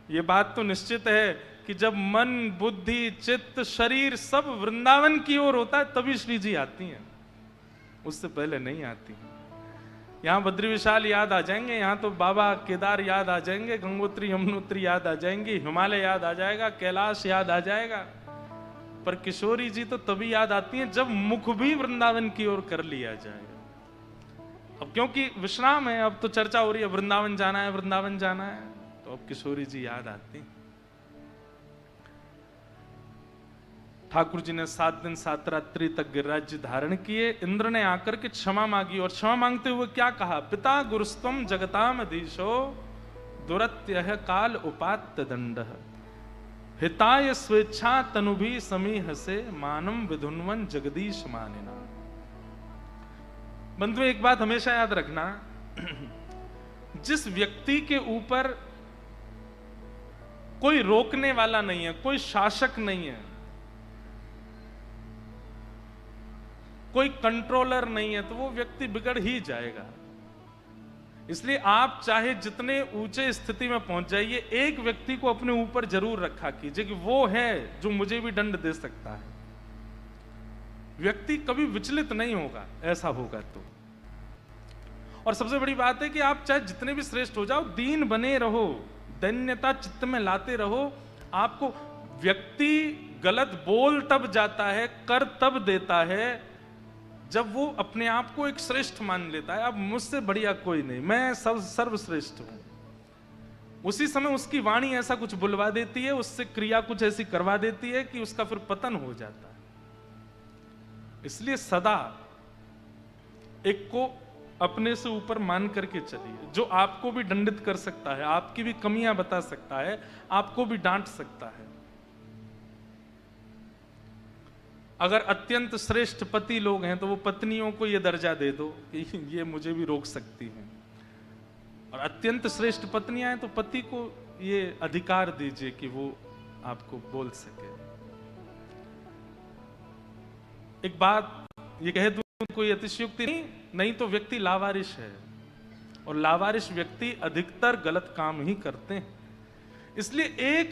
ये बात तो निश्चित है कि जब मन बुद्धि चित्त शरीर सब वृंदावन की ओर होता है तभी श्री जी आती हैं, उससे पहले नहीं आती। यहाँ बद्री विशाल याद आ जाएंगे, यहाँ तो बाबा केदार याद आ जाएंगे, गंगोत्री यमुनोत्री याद आ जाएंगी, हिमालय याद आ जाएगा, कैलाश याद आ जाएगा। पर किशोरी जी तो तभी याद आती हैं जब मुख भी वृंदावन की ओर कर लिया जाएगा। अब क्योंकि विश्राम है, अब तो चर्चा हो रही है वृंदावन जाना है, वृंदावन जाना है, तो अब किशोरी जी याद आती। ठाकुर जी ने 7 दिन 7 रात्रि तक गिरिराज धारण किए। इंद्र ने आकर के क्षमा मांगी और क्षमा मांगते हुए क्या कहा? पिता गुरुस्तम जगताम अधीशो दुरत्यः काल उपात्त दंडः हिताय स्वेच्छा तनुभी समीह से मानम विधुन्वन जगदीश मानिना। बंधु एक बात हमेशा याद रखना, जिस व्यक्ति के ऊपर कोई रोकने वाला नहीं है, कोई शासक नहीं है, कोई कंट्रोलर नहीं है, तो वो व्यक्ति बिगड़ ही जाएगा। इसलिए आप चाहे जितने ऊंचे स्थिति में पहुंच जाइए, एक व्यक्ति को अपने ऊपर जरूर रखा कीजिए कि वो है जो मुझे भी दंड दे सकता है। व्यक्ति कभी विचलित नहीं होगा, ऐसा होगा तो। और सबसे बड़ी बात है कि आप चाहे जितने भी श्रेष्ठ हो जाओ, दीन बने रहो, दैन्यता चित्त में लाते रहो। आपको व्यक्ति गलत बोल तब जाता है, कर तब देता है जब वो अपने आप को एक श्रेष्ठ मान लेता है। अब मुझसे बढ़िया कोई नहीं, मैं सर्वश्रेष्ठ हूं। उसी समय उसकी वाणी ऐसा कुछ बुलवा देती है, उससे क्रिया कुछ ऐसी करवा देती है कि उसका फिर पतन हो जाता है। इसलिए सदा एक को अपने से ऊपर मान करके चलिए। जो आपको भी दंडित कर सकता है, आपकी भी कमियां बता सकता है, आपको भी डांट सकता है। अगर अत्यंत श्रेष्ठ पति लोग हैं तो वो पत्नियों को ये दर्जा दे दो कि ये मुझे भी रोक सकती हैं, और अत्यंत श्रेष्ठ पत्नियां हैं तो पति को ये अधिकार दीजिए कि वो आपको बोल सके। एक बात ये कह दूं, कोई अतिशयोक्ति नहीं तो व्यक्ति लावारिश है, और लावारिश व्यक्ति अधिकतर गलत काम ही करते हैं। इसलिए एक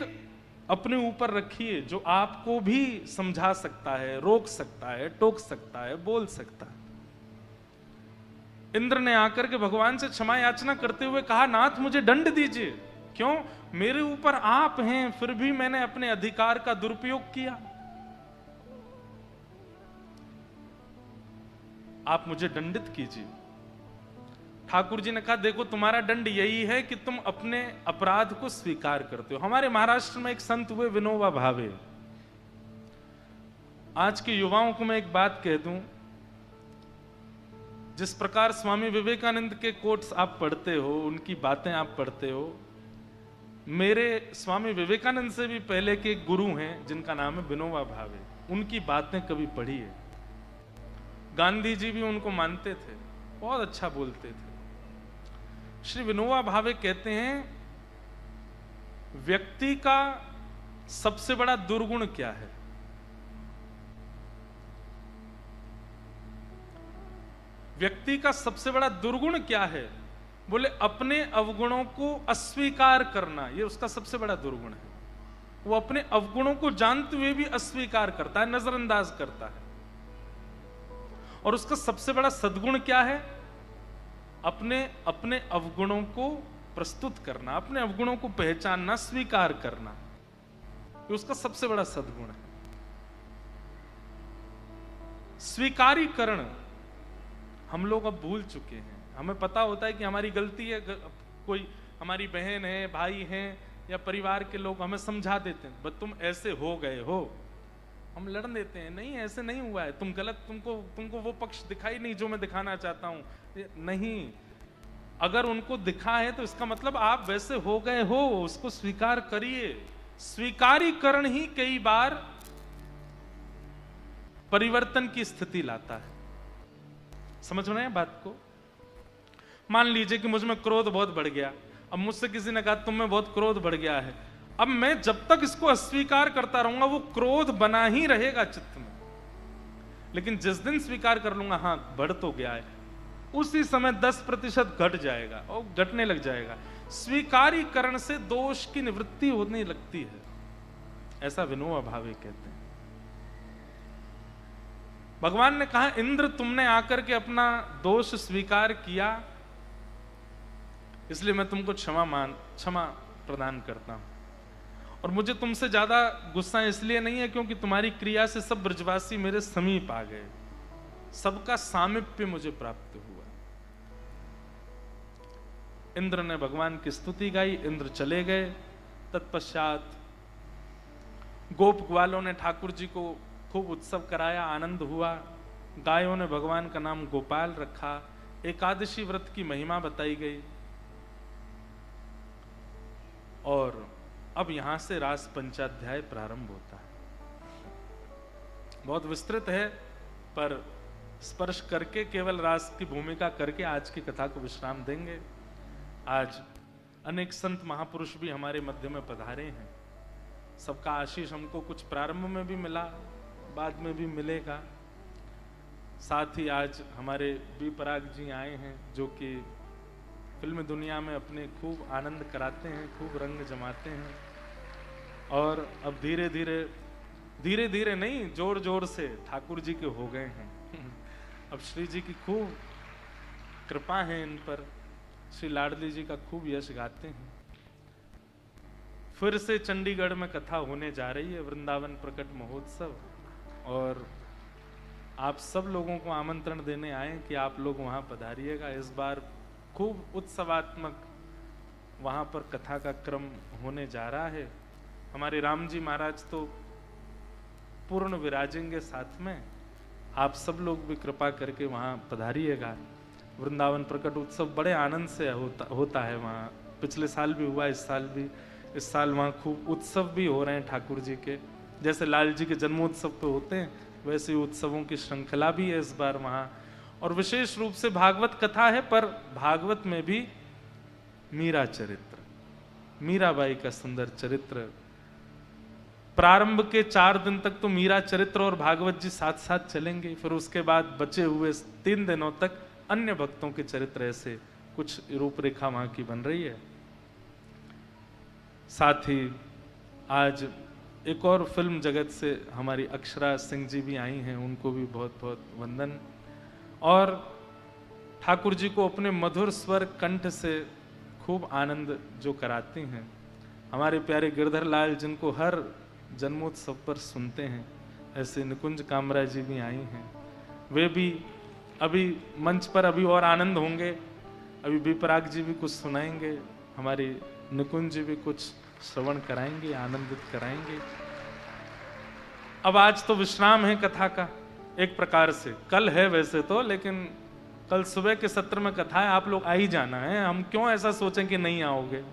अपने ऊपर रखिए जो आपको भी समझा सकता है, रोक सकता है, टोक सकता है, बोल सकता है। इंद्र ने आकर के भगवान से क्षमा याचना करते हुए कहा, नाथ मुझे दंड दीजिए। क्यों? मेरे ऊपर आप हैं, फिर भी मैंने अपने अधिकार का दुरुपयोग किया। आप मुझे दंडित कीजिए। ठाकुर जी ने कहा, देखो तुम्हारा दंड यही है कि तुम अपने अपराध को स्वीकार करते हो। हमारे महाराष्ट्र में एक संत हुए विनोबा भावे। आज के युवाओं को मैं एक बात कह दूं, जिस प्रकार स्वामी विवेकानंद के कोट्स आप पढ़ते हो, उनकी बातें आप पढ़ते हो, मेरे स्वामी विवेकानंद से भी पहले के गुरु हैं जिनका नाम है विनोबा भावे, उनकी बातें कभी पढ़ी है। गांधी जी भी उनको मानते थे, बहुत अच्छा बोलते थे। श्री विनोबा भावे कहते हैं, व्यक्ति का सबसे बड़ा दुर्गुण क्या है? व्यक्ति का सबसे बड़ा दुर्गुण क्या है? बोले अपने अवगुणों को अस्वीकार करना, ये उसका सबसे बड़ा दुर्गुण है। वो अपने अवगुणों को जानते हुए भी अस्वीकार करता है, नजरअंदाज करता है। और उसका सबसे बड़ा सद्गुण क्या है? अपने अवगुणों को प्रस्तुत करना, अपने अवगुणों को पहचानना, स्वीकार करना, ये उसका सबसे बड़ा सद्गुण है। स्वीकारीकरण, हम लोग अब भूल चुके हैं। हमें पता होता है कि हमारी गलती है, कोई हमारी बहन है, भाई है या परिवार के लोग हमें समझा देते हैं, बस तुम ऐसे हो गए हो, हम लड़ देते हैं, नहीं ऐसे नहीं हुआ है, तुम गलत, तुमको वो पक्ष दिखाई नहीं जो मैं दिखाना चाहता हूं। नहीं, अगर उनको दिखा है तो इसका मतलब आप वैसे हो गए हो, उसको स्वीकार करिए। स्वीकारीकरण ही कई बार परिवर्तन की स्थिति लाता है। समझ रहे हैं बात को? मान लीजिए कि मुझ में क्रोध बहुत बढ़ गया, अब मुझसे किसी ने कहा तुम में बहुत क्रोध बढ़ गया है, अब मैं जब तक इसको अस्वीकार करता रहूंगा वो क्रोध बना ही रहेगा चित्त में। लेकिन जिस दिन स्वीकार कर लूंगा हाँ बढ़ तो गया है, उसी समय 10% घट जाएगा और घटने लग जाएगा। स्वीकारीकरण से दोष की निवृत्ति होने लगती है, ऐसा विनोबा भावे कहते हैं। भगवान ने कहा इंद्र तुमने आकर के अपना दोष स्वीकार किया, इसलिए मैं तुमको क्षमा प्रदान करता हूं। और मुझे तुमसे ज्यादा गुस्सा इसलिए नहीं है क्योंकि तुम्हारी क्रिया से सब ब्रजवासी मेरे समीप आ गए, सबका सामीप्य मुझे प्राप्त हुआ। इंद्र ने भगवान की स्तुति गाई, इंद्र चले गए। तत्पश्चात गोप ग्वालों ने ठाकुर जी को खूब उत्सव कराया, आनंद हुआ। गायों ने भगवान का नाम गोपाल रखा। एकादशी व्रत की महिमा बताई गई। और अब यहां से रास पंचाध्याय प्रारंभ होता है। बहुत विस्तृत है, पर स्पर्श करके, केवल रास की भूमिका करके आज की कथा को विश्राम देंगे। आज अनेक संत महापुरुष भी हमारे मध्य में पधारे हैं। सबका आशीष हमको कुछ प्रारंभ में भी मिला, बाद में भी मिलेगा। साथ ही आज हमारे बी पराग जी आए हैं, जो कि फिल्म दुनिया में अपने खूब आनंद कराते हैं, खूब रंग जमाते हैं। और अब धीरे धीरे नहीं, जोर जोर से ठाकुर जी के हो गए हैं। अब श्री जी की खूब कृपा है इन पर, श्री लाडली जी का खूब यश गाते हैं। फिर से चंडीगढ़ में कथा होने जा रही है, वृंदावन प्रकट महोत्सव, और आप सब लोगों को आमंत्रण देने आए कि आप लोग वहां पधारिएगा। इस बार खूब उत्सवात्मक वहां पर कथा का क्रम होने जा रहा है। हमारे राम जी महाराज तो पूर्ण विराजेंगे साथ में, आप सब लोग भी कृपा करके वहां पधारिएगा। वृंदावन प्रकट उत्सव बड़े आनंद से होता है वहाँ। पिछले साल भी हुआ, इस साल भी। इस साल वहाँ खूब उत्सव भी हो रहे हैं ठाकुर जी के, जैसे लाल जी के जन्मोत्सव पे होते हैं वैसे उत्सवों की श्रृंखला भी है इस बार वहाँ। और विशेष रूप से भागवत कथा है, पर भागवत में भी मीरा चरित्र, मीराबाई का सुंदर चरित्र। प्रारंभ के 4 दिन तक तो मीरा चरित्र और भागवत जी साथ साथ चलेंगे, फिर उसके बाद बचे हुए 3 दिनों तक अन्य भक्तों के चरित्र, ऐसे कुछ रूपरेखा वहां की बन रही है। साथ ही आज एक और फिल्म जगत से हमारी अक्षरा सिंह जी भी आई हैं, उनको भी बहुत बहुत वंदन। और ठाकुर जी को अपने मधुर स्वर कंठ से खूब आनंद जो कराती हैं हमारे प्यारे गिरधर लाल, जिनको हर जन्मोत्सव पर सुनते हैं, ऐसे निकुंज कामरा जी भी आई हैं। वे भी अभी मंच पर अभी और आनंद होंगे। अभी विपराग जी भी कुछ सुनाएंगे, हमारी निकुंज जी भी कुछ श्रवण कराएंगे, आनंदित कराएंगे। अब आज तो विश्राम है कथा का एक प्रकार से, कल है वैसे तो, लेकिन कल सुबह के सत्र में कथा है, आप लोग आ ही जाना है। हम क्यों ऐसा सोचें कि नहीं आओगे,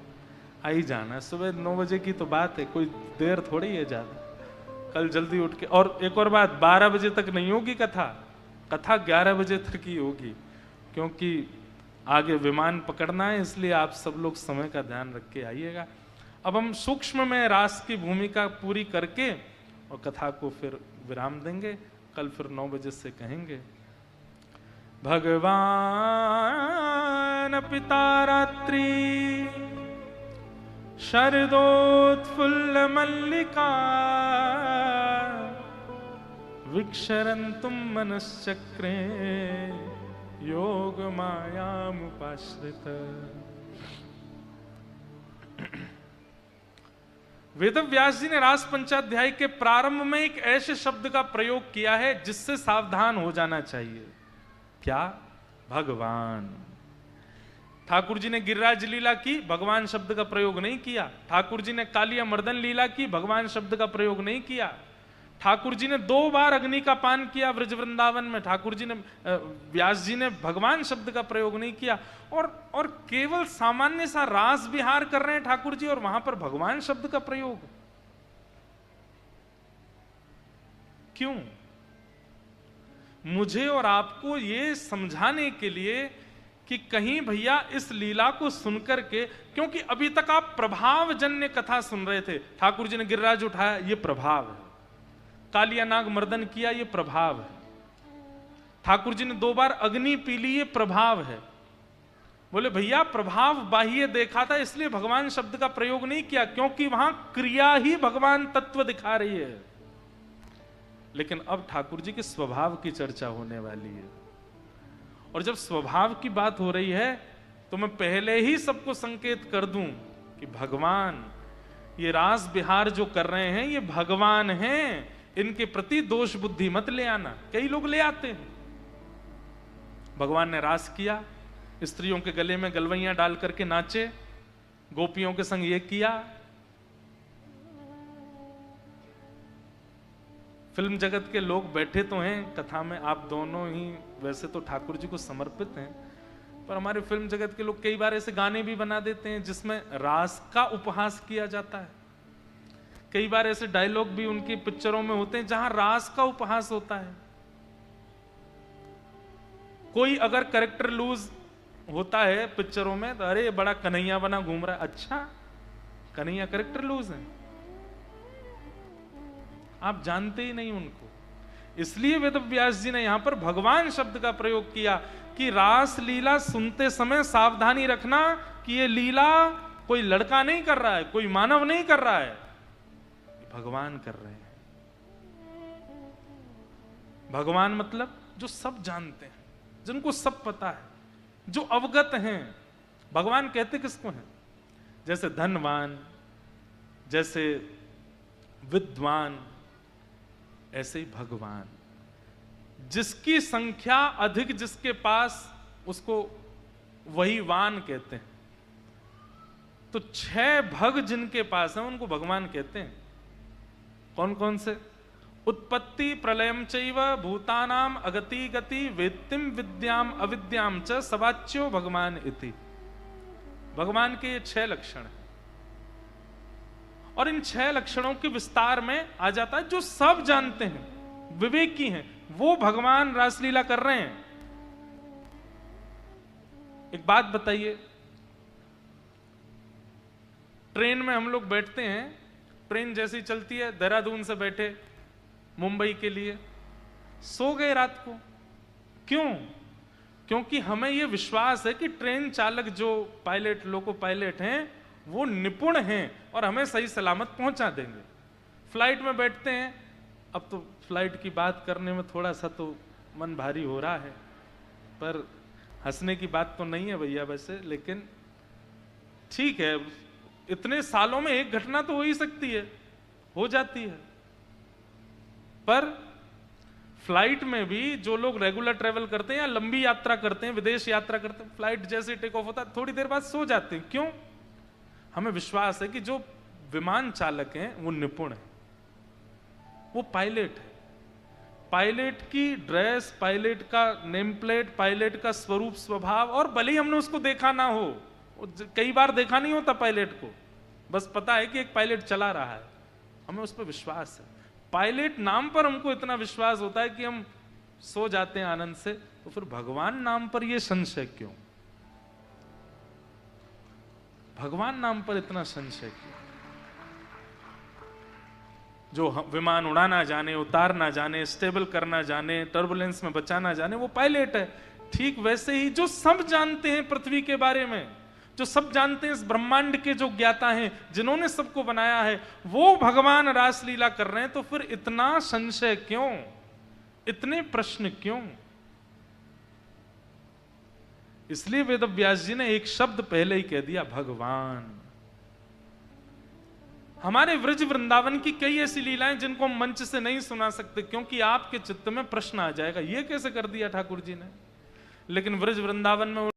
आ ही जाना है। सुबह 9 बजे की तो बात है, कोई देर थोड़ी है ज्यादा। कल जल्दी उठ के, और एक और बात, 12 बजे तक नहीं होगी कथा, कथा 11 बजे तक ही होगी, क्योंकि आगे विमान पकड़ना है, इसलिए आप सब लोग समय का ध्यान रख के आइएगा। अब हम सूक्ष्म में रास की भूमिका पूरी करके और कथा को फिर विराम देंगे। कल फिर 9 बजे से कहेंगे। भगवान पिता रात्रि शरदोत्फुल्ल मल्लिका विक्षरन्तुम मनश्चक्रे योग मायामुपाश्रित। वेदव्यास जी ने रास पंचाध्याय के प्रारंभ में एक ऐसे शब्द का प्रयोग किया है जिससे सावधान हो जाना चाहिए। क्या? भगवान। ठाकुर जी ने गिरिराज लीला की, भगवान शब्द का प्रयोग नहीं किया। ठाकुर जी ने कालिया मर्दन लीला की, भगवान शब्द का प्रयोग नहीं किया। ठाकुर जी ने 2 बार अग्नि का पान किया ब्रज वृंदावन में, ठाकुर जी ने व्यास जी ने भगवान शब्द का प्रयोग नहीं किया। और केवल सामान्य सा रास विहार कर रहे हैं ठाकुर जी और वहां पर भगवान शब्द का प्रयोग क्यों? मुझे और आपको ये समझाने के लिए कि कहीं भैया इस लीला को सुनकर के, क्योंकि अभी तक आप प्रभावजन्य कथा सुन रहे थे। ठाकुर जी ने गिरिराज उठाया, ये प्रभाव है। कालिया नाग मर्दन किया, ये प्रभाव है। ठाकुर जी ने 2 बार अग्नि पी ली, ये प्रभाव है। बोले भैया प्रभाव बाह्य देखा था इसलिए भगवान शब्द का प्रयोग नहीं किया, क्योंकि वहां क्रिया ही भगवान तत्व दिखा रही है। लेकिन अब ठाकुर जी के स्वभाव की चर्चा होने वाली है, और जब स्वभाव की बात हो रही है तो मैं पहले ही सबको संकेत कर दूं कि भगवान ये रास विहार जो कर रहे हैं ये भगवान हैं, इनके प्रति दोष बुद्धि मत ले आना। कई लोग ले आते हैं। भगवान ने रास किया, स्त्रियों के गले में गलवैयां डाल करके नाचे, गोपियों के संग ये किया। फिल्म जगत के लोग बैठे तो हैं कथा में, आप दोनों ही वैसे तो ठाकुर जी को समर्पित हैं, पर हमारे फिल्म जगत के लोग कई बार ऐसे गाने भी बना देते हैं जिसमें रास का उपहास किया जाता है। कई बार ऐसे डायलॉग भी उनकी पिक्चरों में होते हैं जहां रास का उपहास होता है। कोई अगर कैरेक्टर लूज होता है पिक्चरों में तो अरे बड़ा कन्हैया बना घूम रहा है। अच्छा, कन्हैया कैरेक्टर लूज है, आप जानते ही नहीं उनको। इसलिए वेद व्यास जी ने यहां पर भगवान शब्द का प्रयोग किया कि रास लीला सुनते समय सावधानी रखना कि ये लीला कोई लड़का नहीं कर रहा है, कोई मानव नहीं कर रहा है, भगवान कर रहे हैं। भगवान मतलब जो सब जानते हैं, जिनको सब पता है, जो अवगत हैं। भगवान कहते किसको हैं? जैसे धनवान, जैसे विद्वान, ऐसे ही भगवान। जिसकी संख्या अधिक जिसके पास, उसको वही वान कहते हैं। तो 6 भग जिनके पास है उनको भगवान कहते हैं। कौन कौन से? उत्पत्ति प्रलयम चैव भूतानाम अगति गति वेत्तिम विद्याम अविद्याम च सवाच्यो भगवान इति। भगवान के ये 6 लक्षण हैं, और इन 6 लक्षणों के विस्तार में आ जाता है जो सब जानते हैं, विवेकी हैं, वो भगवान रासलीला कर रहे हैं। एक बात बताइए, ट्रेन में हम लोग बैठते हैं, ट्रेन जैसी चलती है, देहरादून से बैठे मुंबई के लिए, सो गए रात को। क्यों? क्योंकि हमें यह विश्वास है कि ट्रेन चालक जो पायलट, लोको पायलट हैं, वो निपुण हैं और हमें सही सलामत पहुंचा देंगे। फ्लाइट में बैठते हैं, अब तो फ्लाइट की बात करने में थोड़ा सा तो मन भारी हो रहा है, पर हंसने की बात तो नहीं है भैया वैसे, लेकिन ठीक है, इतने सालों में एक घटना तो हो ही सकती है, हो जाती है। पर फ्लाइट में भी जो लोग रेगुलर ट्रेवल करते हैं या लंबी यात्रा करते हैं, विदेश यात्रा करते हैं, फ्लाइट जैसे टेक ऑफ होता है थोड़ी देर बाद सो जाते हैं। क्यों? हमें विश्वास है कि जो विमान चालक हैं वो निपुण है, वो पायलट है। पायलट की ड्रेस, पायलट का नेम प्लेट, पायलट का स्वरूप स्वभाव, और भले ही हमने उसको देखा ना हो, कई बार देखा नहीं होता पायलट को, बस पता है कि एक पायलट चला रहा है, हमें उस पर विश्वास है। पायलट नाम पर हमको इतना विश्वास होता है कि हम सो जाते हैं आनंद से, तो फिर भगवान नाम पर यह संशय क्यों? भगवान नाम पर इतना संशय क्यों? जो विमान उड़ाना जाने, उतारना जाने, स्टेबल करना जाने, टर्बुलेंस में बचाना जाने, वो पायलट है। ठीक वैसे ही जो सब जानते हैं पृथ्वी के बारे में, जो सब जानते हैं इस ब्रह्मांड के जो ज्ञाता हैं, जिन्होंने सबको बनाया है, वो भगवान रासलीला कर रहे हैं, तो फिर इतना संशय क्यों? इतने प्रश्न क्यों? इसलिए वेद व्यास जी ने एक शब्द पहले ही कह दिया, भगवान। हमारे व्रज वृंदावन की कई ऐसी लीलाएं जिनको हम मंच से नहीं सुना सकते, क्योंकि आपके चित्त में प्रश्न आ जाएगा, ये कैसे कर दिया ठाकुर जी ने, लेकिन ब्रज वृंदावन में